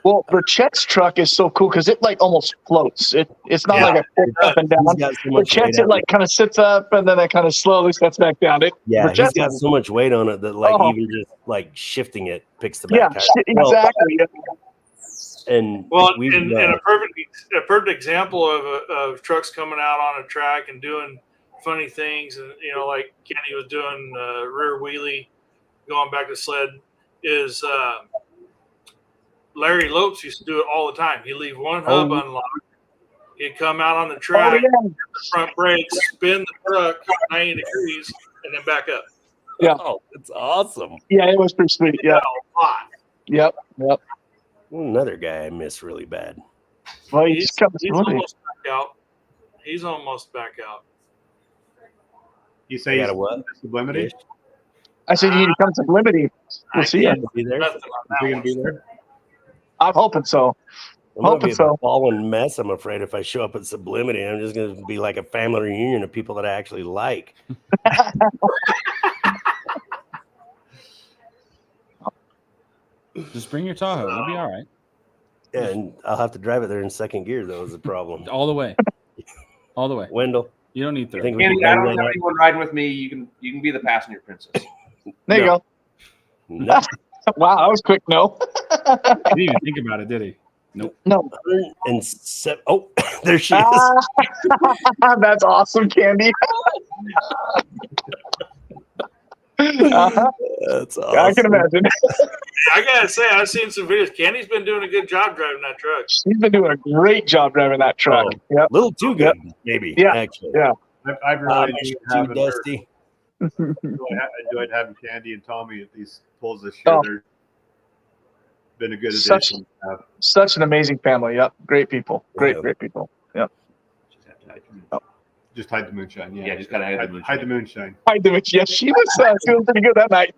Well, Burchett's truck is so cool because it like almost floats. It's not Yeah. like a flip up and down. He's got so much weight Burchett's it on like kind of sits up and then it kind of slowly sets back down. he's Burchett's got so much weight on it that like Oh. even just like shifting it picks the yeah, back tire. exactly. And Well, we've and a perfect example of trucks coming out on a track and doing funny things, and like Keny was doing rear wheelie, going back to sled, is Larry Lopes used to do it all the time. He'd leave one hub unlocked. He'd come out on the track, Oh, yeah. the front brakes, spin the truck 90 degrees, and then back up. Yeah. Oh, it's awesome. Yeah, it was pretty sweet. Yeah. A lot. Yep. Another guy I miss really bad. Well, He's he's coming. almost back out. He's almost back out. You I say got he's a what? sublimity? I said you need to come to Liberty. We'll see you. Be there. Nothing on Is that he one. gonna be there? I'm hoping so. I'm gonna Hoping be a so. fallen mess, I'm afraid, if I show up at Sublimity. I'm just gonna be like a family reunion of people that I actually like. Just bring your Tahoe. It'll be all right. And I'll have to drive it there in second gear, though, is the problem. All the way. All the way. Wendell, You don't need you 30. think we Keny, can I bang don't that have out? anyone riding with me. You can be the passenger princess. There you No. go. No. Wow, that was quick. No. He didn't even think about it, did he? No. 107. Oh, there she is. That's awesome, Candy. Uh-huh. That's awesome. I can imagine. I gotta say, I've seen some videos. Kenny's been doing a good job driving that truck. She's been doing a great job driving that truck. Oh. Yep. A little too good, maybe. Yeah. Actually. Yeah. I've really Too enjoyed having her. dusty. Enjoyed having Candy and Tommy at these pulls this year. Oh. They're been a good Such- addition. to have. Such an amazing family. Yep. Great people. Great, Yeah. great people. Yep. Just hide the moonshine. Yeah, Yeah, just gotta hide the moonshine. Hide the moonshine. I do it. Yes, she was feeling pretty good that night.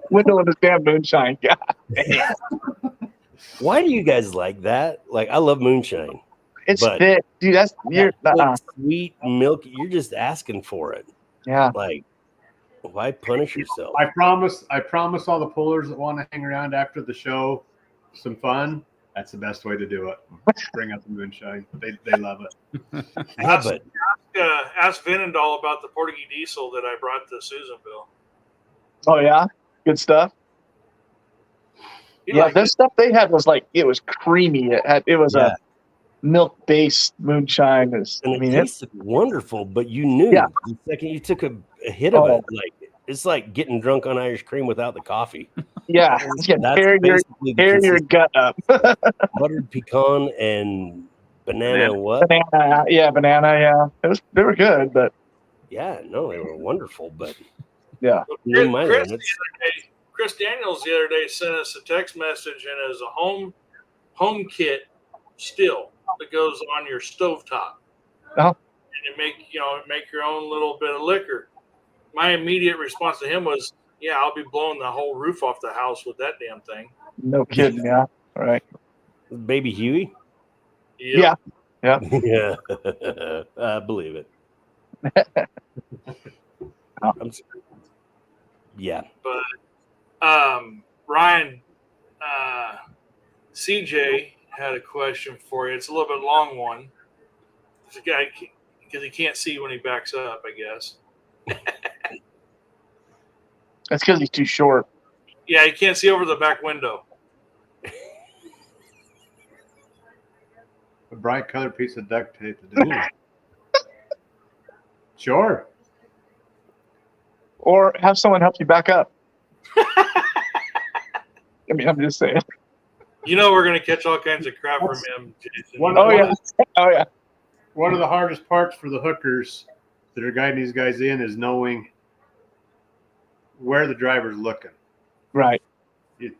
Window in the damn moonshine. Yeah. Why do you guys like that? Like, I love moonshine. It's But- thick. Dude, that's you're Like, sweet milk. You're just asking for it. yeah. Like, why punish yourself? I promise all the pullers that want to hang around after the show some fun. That's the best way to do it. Bring out the moonshine. They love it. Yeah, but Ask Vinendal about the Portuguese diesel that I brought to Susanville. Oh yeah. Good stuff. He Yeah, liked the it. stuff they had was like it was creamy. It was Yeah. a milk based moonshine. and it it tasted wonderful, but you knew Yeah. the second you took a hit of Oh. it, like it's like getting drunk on Irish cream without the coffee. yeah, it's gonna That's tear basically the your gut up. buttered pecan and banana. What? banana, yeah. They were good, but Yeah, no, they were wonderful, but yeah. in my Chris, limits. Chris Daniels the other day sent us a text message, and it was a home kit still that goes on your stovetop. Oh. And you make your own little bit of liquor. My immediate response to him was, "Yeah, I'll be blowing the whole roof off the house with that damn thing." No kidding, yeah. All right. Baby Huey. Yeah. Yeah, I believe it. I'm s- yeah, Ryan, CJ had a question for you. It's a little bit long one. It's a guy because he can't see when he backs up, I guess. That's because he's too short. Yeah, he can't see over the back window. A bright colored piece of duct tape to do it. Sure. Or have someone help you back up. I mean, I'm just saying. You know we're going to catch all kinds of crap from him, Jason. Oh yeah. Oh yeah. One of the hardest parts for the hookers that are guiding these guys in is knowing where the driver's looking. Right.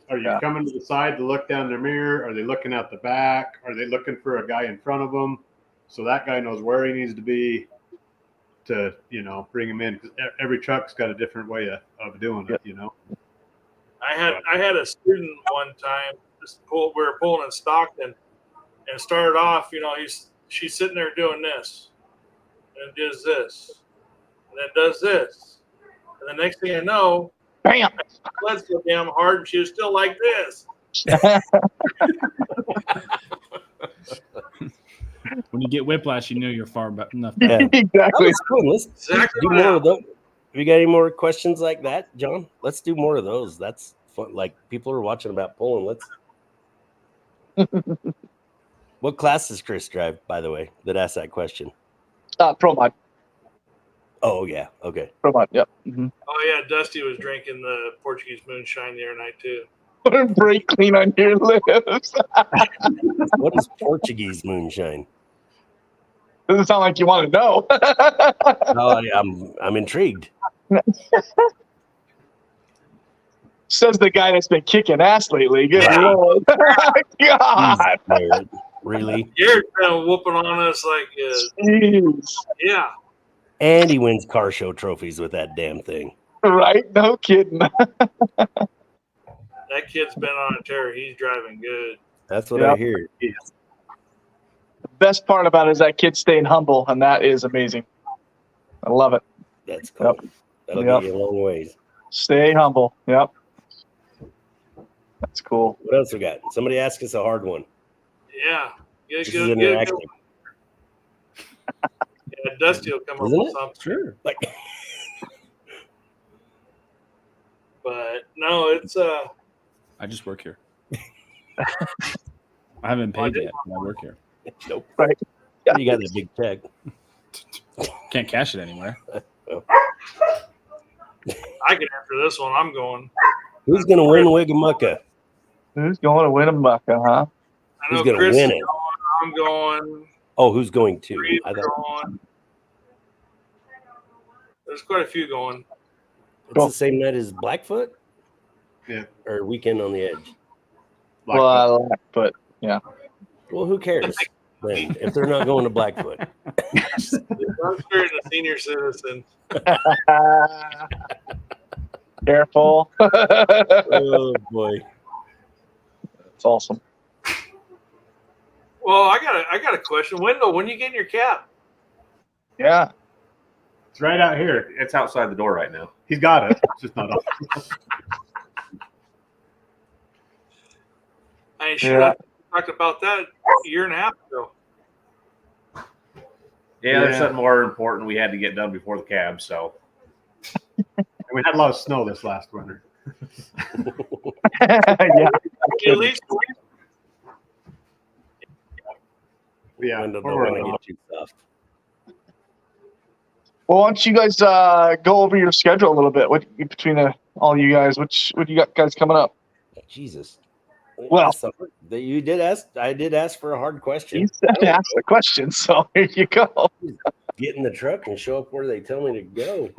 Are you Yeah. coming to the side to look down their mirror? Are they looking out the back? Are they looking for a guy in front of them? So that guy knows where he needs to be to, bring him in. 'Cause every truck's got a different way of doing it, I had a student one time. We were pulling in Stockton, and started off. She's sitting there doing this, and does this, and then does this, and the next thing I know, Bam! let's so damn hard, and she was still like this. When you get whiplash, you know you're far enough. Yeah. Exactly. That was fun. Let's Exactly do what more of happened. those. Have you got any more questions like that, John? Let's do more of those. That's fun. Like people are watching about pulling. Let's. What class does Chris drive, by the way, that asked that question? Pro mod. Oh, yeah. Okay. Pro mod, yep. Mm-hmm. Oh yeah, Dusty was drinking the Portuguese moonshine the other night too. Break clean on your lips. What is Portuguese moonshine? Doesn't sound like you want to know. Oh, I'm intrigued. Says the guy that's been kicking ass lately. Good Yeah. Lord. God. Jesus, really? Garrett's been whooping on us like, Jeez. yeah. And he wins car show trophies with that damn thing. Right? No kidding. That kid's been on a tear. He's driving good. That's what Yep. I hear. The best part about it is that kid staying humble, and that is amazing. I love it. That's cool. That'll Yep. get you a long ways. Stay humble. Yep. That's cool. What else we got? Somebody ask us a hard one. Yeah. This is Get interactive. yeah, Dusty will come Isn't up with it? something. Sure. Like, But no, it's I just work here. I haven't paid yet. But I work here. nope. Right. You got the big check. Can't cash it anywhere. I can answer this one. I'm going. Who's going to win Wigamucka? Who's going to win a mucka, huh? I Who's know gonna Chris win is it? going. I'm going. Oh, who's going to? Reed's I thought going. There's quite a few going. it's the same night as Blackfoot? Yeah. Or Weekend on the Edge? Well, I like, but yeah. Well, who cares then if they're not going to Blackfoot? I'm sure a senior citizen. Careful. Oh, boy. That's awesome. Well, I got a question. Wendell, when you getting your cap? Yeah. It's right out here. It's outside the door right now. He's got it. It's just not on. I ain't sure. Yeah. We talked about that a year and a half ago. Yeah, there's Yeah. something more important we had to get done before the cab. So And we had a lot of snow this last winter. Yeah. At least Yeah. Wendell we're don't want working to on get too soft. Well, why don't you guys go over your schedule a little bit? What between all you guys? What you got guys coming up? Jesus. Well- You did ask. I did ask for a hard question. You said to ask the question, so here you go. Get in the truck and show up where they tell me to go.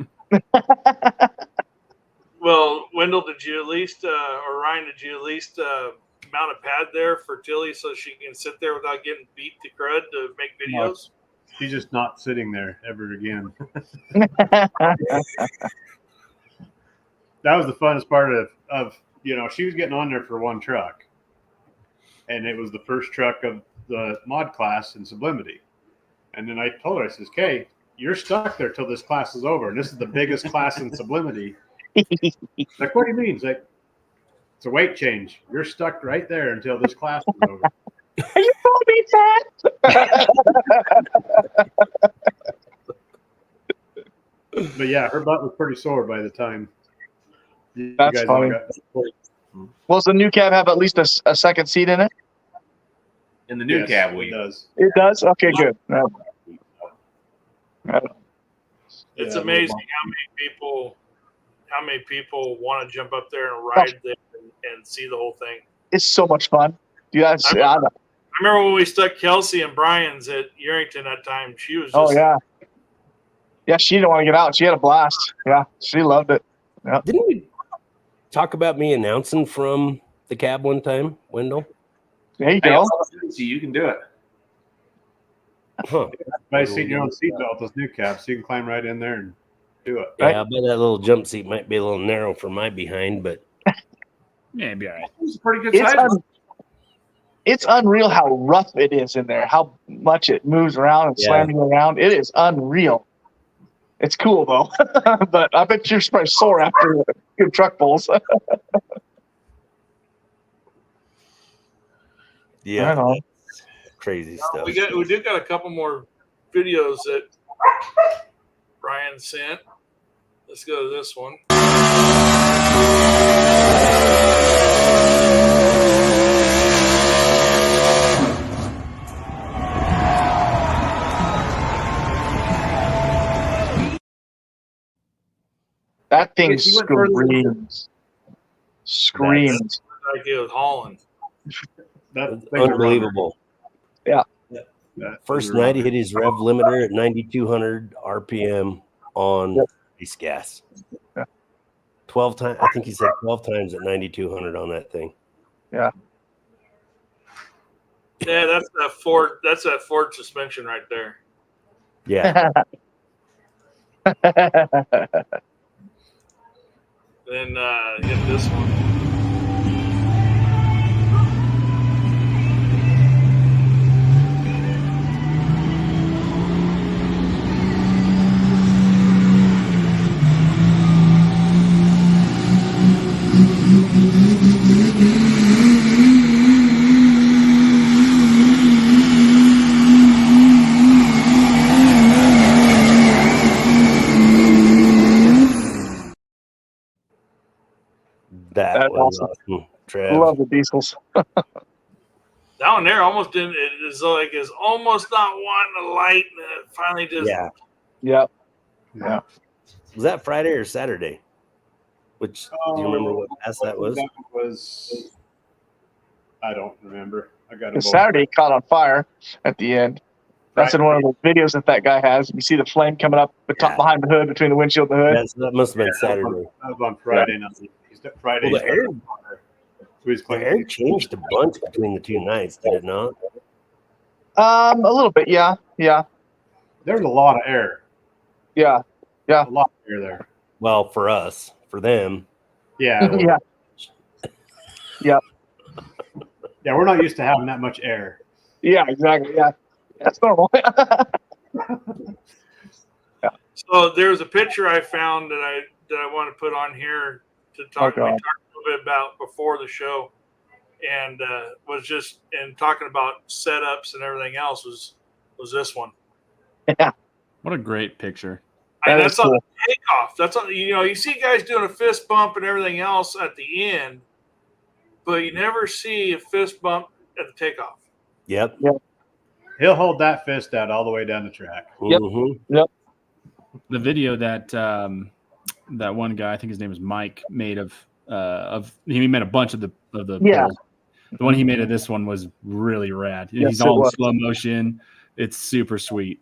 Well, Wendell, did you at least, or Ryan, did you at least mount a pad there for Tilly so she can sit there without getting beat to crud to make videos? He's just not sitting there ever again. That was the funnest part of she was getting on there for one truck. And it was the first truck of the mod class in Sublimity. And then I told her, I says, Kay, you're stuck there till this class is over. And this is the biggest class in Sublimity. Like, what do you mean? It's like, it's a weight change. You're stuck right there until this class is over. Are you calling me fat? But yeah, her butt was pretty sore by the time you That's guys all funny. got. Well, does the new cab have at least a second seat in it? in the new Yes, cab, it we It does. does. Okay, good. It's Yeah, amazing how many people want to jump up there and ride there and see the whole thing. It's so much fun. Dude, I remember when we stuck Kelsey and Brian's at Yerington that time. She was just, oh yeah. Yeah, she didn't want to get out. She had a blast. Yeah, she loved it. Didn't we talk about me announcing from the cab one time, Wendell? There you Hey, go. so you can do it. Huh. By seating your own seatbelt, those new cabs, so you can climb right in there and do it. Yeah, I bet that little jump seat might be a little narrow for my behind, but Yeah, it'd be all right. It's a pretty good It's size. it's unreal how rough it is in there. How much it moves around and Yeah. slamming around. It is unreal. It's cool though, but I bet you're probably sore after good truck pulls. Yeah, I know. that's crazy stuff. We do got a couple more videos that Brian sent. Let's go to this one. That thing Yes, you went further than screams. Like it was hauling. That thing's a runner. Unbelievable. That First thing's a night he runner. hit his rev limiter at 9,200 RPM on base gas. Yeah. 12 times. I think he said 12 times at 9,200 on that thing. Yeah, that's that Ford. That's that Ford suspension right there. Yeah. Then get this one. That That's was awesome. awesome. Trev. Love the diesels. Down there, almost didn't. It is like it's almost not wanting to light, and it finally just. Yeah. Yep. Yeah. Was that Friday or Saturday? Which do you remember what pass that was? That was. I don't remember. I got The it. Saturday caught on fire at the end. That's in one of the videos that guy has. You see the flame coming up the top Yeah. behind the hood, between the windshield and the hood. Yes, that must have been Saturday. That was on Friday night. Friday. Well, the air- Squeeze The air changed a bunch between the two nights, did it not? A little bit, yeah. There's a lot of air. Yeah. A lot of air there. Well, for us, for them, Yeah. Yeah. Yeah, we're not used to having that much air. Yeah, exactly. Yeah. That's normal. So there was a picture I found that I want to put on here to talk. Oh, we God. talked a little bit about before the show, and was just talking about setups and everything else was this one. Yeah. What a great picture. And That that's is on cool. the takeoff. That's on, you see guys doing a fist bump and everything else at the end, but you never see a fist bump at the takeoff. yep. He'll hold that fist out all the way down the track. Yep. Mhm. The video that that one guy, I think his name is Mike, made of he made a bunch of the Yeah. polls. The one he made of this one was really rad. Yes, He's it all in was. slow motion. It's super sweet.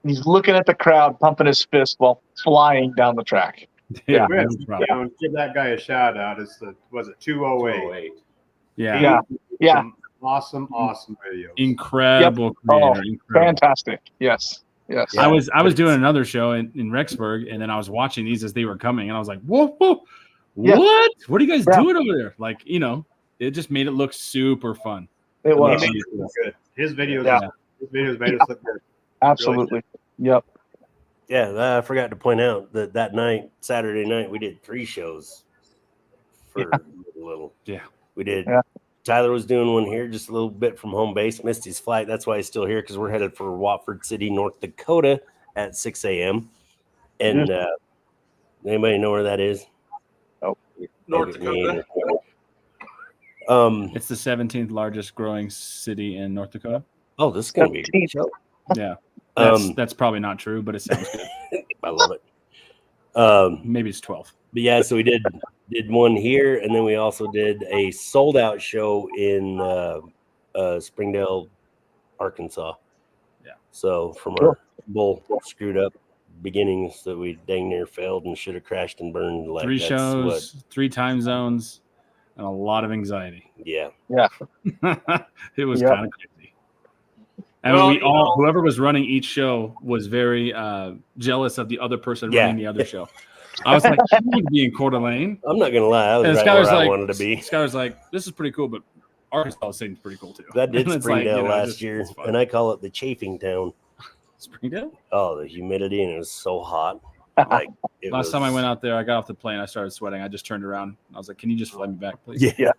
He's looking at the crowd, pumping his fist while flying down the track. Yeah. Yeah, no problem. and give that guy a shout out. Was it 208? Yeah. Yeah. Awesome videos. Incredible Oh, creator. Incredible. fantastic. Yes. Yeah. I was doing another show in Rexburg, and then I was watching these as they were coming, and I was like, whoa, Yeah. what are you guys Yeah. doing over there? Like, it just made it look super fun. It He was. made it look good. His videos, Yeah. his videos made us look good. Absolutely. Yep. Yeah, I forgot to point out that night, Saturday night, we did 3 shows for little. Yeah. We did. Yeah. Tyler was doing one here, just a little bit from home base. Missed his flight. That's why he's still here, because we're headed for Watford City, North Dakota at 6 a.m. And anybody know where that is? North Dakota. It's the 17th largest growing city in North Dakota. Oh, this is going to be a good show. Yeah. Um, That's probably not true, but it sounds good. I love it. Maybe it's 12. But yeah, so we did one here, and then we also did a sold out show in Springdale, Arkansas. Yeah. So from our bull screwed up beginnings that we dang near failed and should have crashed and burned. Like 3 that's shows, 3 time zones, and a lot of anxiety. Yeah. It was Yep. kind of crazy. And Well, whoever was running each show was very jealous of the other person Yeah. running the other show. I was like, I want to be in Coeur d'Alene. I'm not gonna lie, I was And right where I wanted to be. Skylar's like, this is pretty cool, but Arkansas seems pretty cool too. That did And it's Springdale like, last just- year, it's fun. and I call it the chafing town. Springdale? Oh, the humidity, and it was so hot. Like Last time I went out there, I got off the plane, I started sweating. I just turned around. I was like, can you just fly me back, please? Yeah.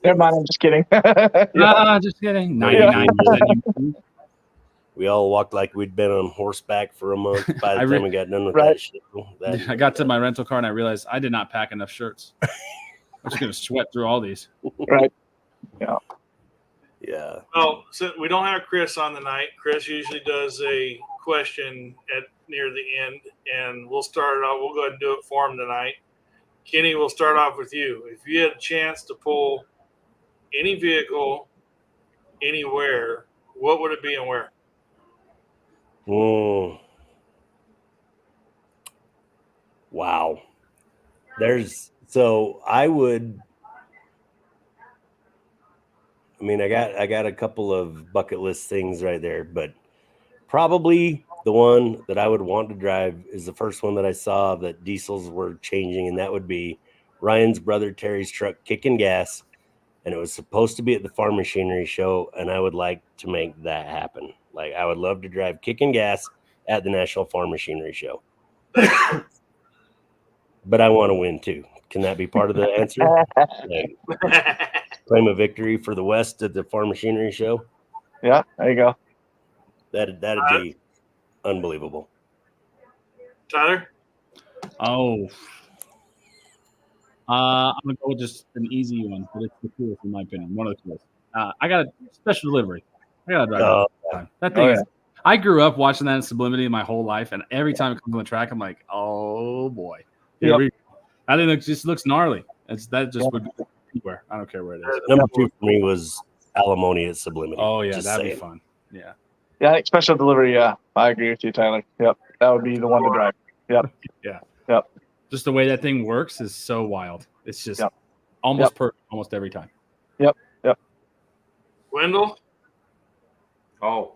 Never mind, I'm just kidding. Just kidding. 99%. We all walked like we'd been on horseback for a month by the time we got done with Right. that shit. I got to my rental car and I realized I did not pack enough shirts. I'm just going to sweat through all these. Right. Yeah. Well, so we don't have Chris on the night. Chris usually does a question at near the end, and we'll start it off. We'll go ahead and do it for him tonight. Keny, we'll start off with you. If you had a chance to pull any vehicle anywhere, what would it be and where? Wow. I got a couple of bucket list things right there, but probably the one that I would want to drive is the first one that I saw that diesels were changing, and that would be Ryan's brother Terry's truck kicking gas, and it was supposed to be at the farm machinery show, and I would like to make that happen. Like, I would love to drive kicking gas at the National Farm Machinery Show. But I want to win too. Can that be part of the answer? Like, claim a victory for the West at the Farm Machinery Show? Yeah, there you go. That'd be unbelievable. Tyler? Oh. I'm going to go with just an easy one, but it's the coolest in my opinion. One of the coolest. I got a special delivery. I got to drive it. That thing is. I grew up watching that in Sublimity my whole life, and every time it comes on the track, I'm like, oh boy. I think it just looks gnarly. That just would be anywhere. I don't care where it is. Number 2 for me was Alimony at Sublimity. Oh, yeah, Just that'd saying. be fun. Yeah. Yeah, I think special delivery. Yeah, I agree with you, Tyler. Yep, that would be the one to drive. Yep. Yeah. Yep. Just the way that thing works is so wild. It's just almost perfect almost every time. Yep. Wendell? Oh,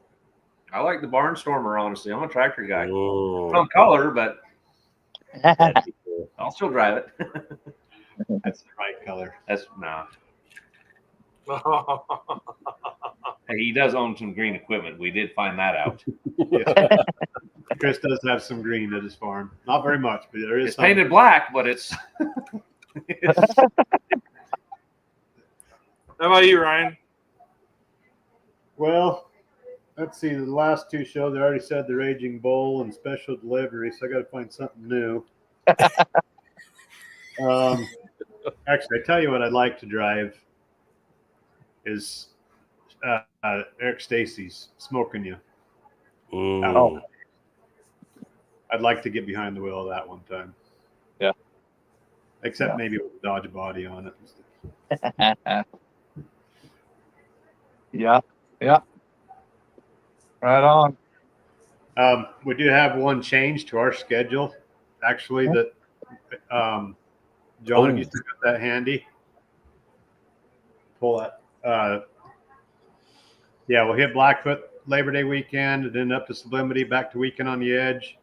I like the Barnstormer, honestly. I'm a tractor guy. Oh, Some color, but that'd be cool. I'll still drive it. That's the right color. That's nah. Hey, he does own some green equipment. We did find that out. Yeah. Chris does have some green at his farm. Not very much, but there is It's some. painted black, but it's How about you, Ryan? Well, let's see. The last two shows, I already said the Raging Bull and special delivery, so I got to find something new. Actually, I tell you what I'd like to drive is Eric Stacy's Smoking You. Mm. I'd like to get behind the wheel of that one time. Yeah. Except maybe with a Dodge body on it. Yeah. Right on. We do have one change to our schedule, actually, that John, if you still got that handy, pull that. Yeah, we'll hit Blackfoot Labor Day weekend and then up to Sublimity, back to Weekend on the Edge.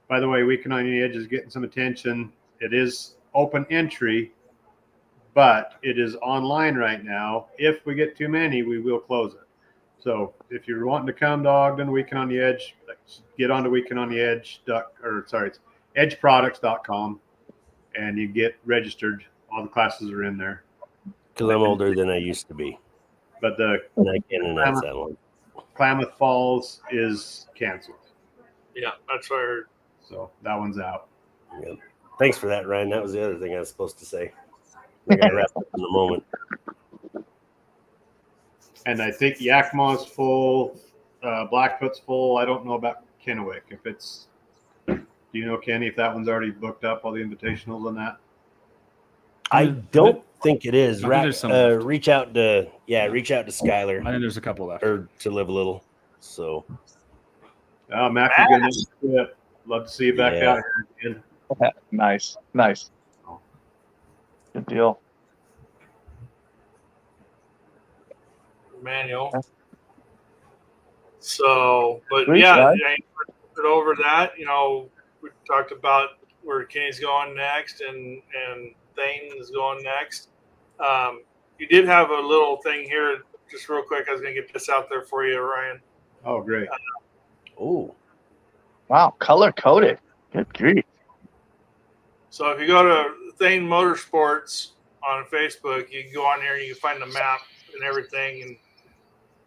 By the way, Weekend on the Edge is getting some attention. It is open entry, but it is online right now. If we get too many, we will close it. So if you're wanting to come to Ogden, Weekend on the Edge, get onto Weekend on the Edge, it's edgeproducts.com, and you get registered. All the classes are in there. Because I'm older than I used to be. But the And I can't announce that one. Klamath Falls is canceled. Yeah, that's what I heard. So that one's out. Yep. Thanks for that, Ryan. That was the other thing I was supposed to say. I got wrapped up in a moment. And I think Yakima's full, Blackfoot's full. I don't know about Kennewick. If it's, do you know, Keny, if that one's already booked up, all the invitationals on that? I don't think it is. I think there's some left. Reach out to Skylar I think there's a couple left. or to Live a Little. So Oh, Mac, you're good. Yeah. Love to see you back Yeah. out here again. Nice. Good deal. Manual. So, but Sweet, yeah, guys. I put over that. We talked about where Keny's going next and Thain is going next. You did have a little thing here, just real quick. I was going to get this out there for you, Ryan. Oh, great. Oh, Wow, color coded. Good grief. So if you go to Thain Motorsports on Facebook, you can go on here and you can find the map and everything, and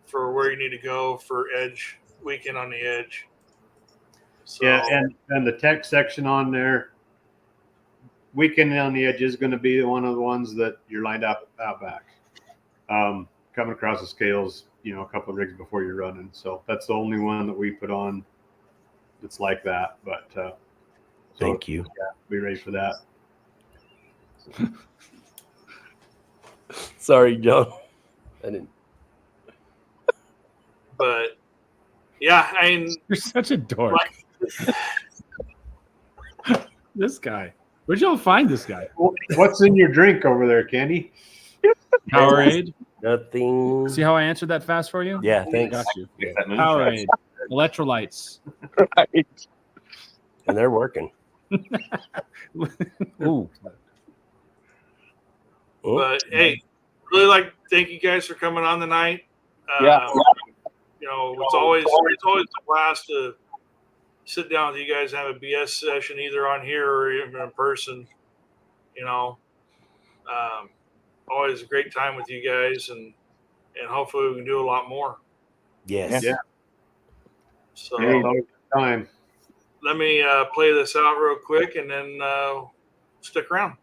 for where you need to go for Edge weekend on the Edge. So, Yeah, and the tech section on there, weekend on the Edge is going to be one of the ones that you're lined up out back. Coming across the scales, a couple of rigs before you're running. So that's the only one that we put on that's like that. But thank you. Yeah, be ready for that. Sorry, John. I didn't. But yeah, I mean, You're such a dork. This guy. Where'd y'all find this guy? What's in your drink over there, Keny? Powerade. Nothing. See how I answered that fast for you? Yeah, thanks. Got you. Get that moonshine. Powerade. Electrolytes. Right. And they're working. Ooh. Oh, but hey, really like to thank you guys for coming on tonight. Yeah. It's always a blast to sit down with you guys and have a BS session either on here or even in person. Always a great time with you guys, and hopefully we can do a lot more. yes. Yeah. So Time. let me play this out real quick, and then stick around.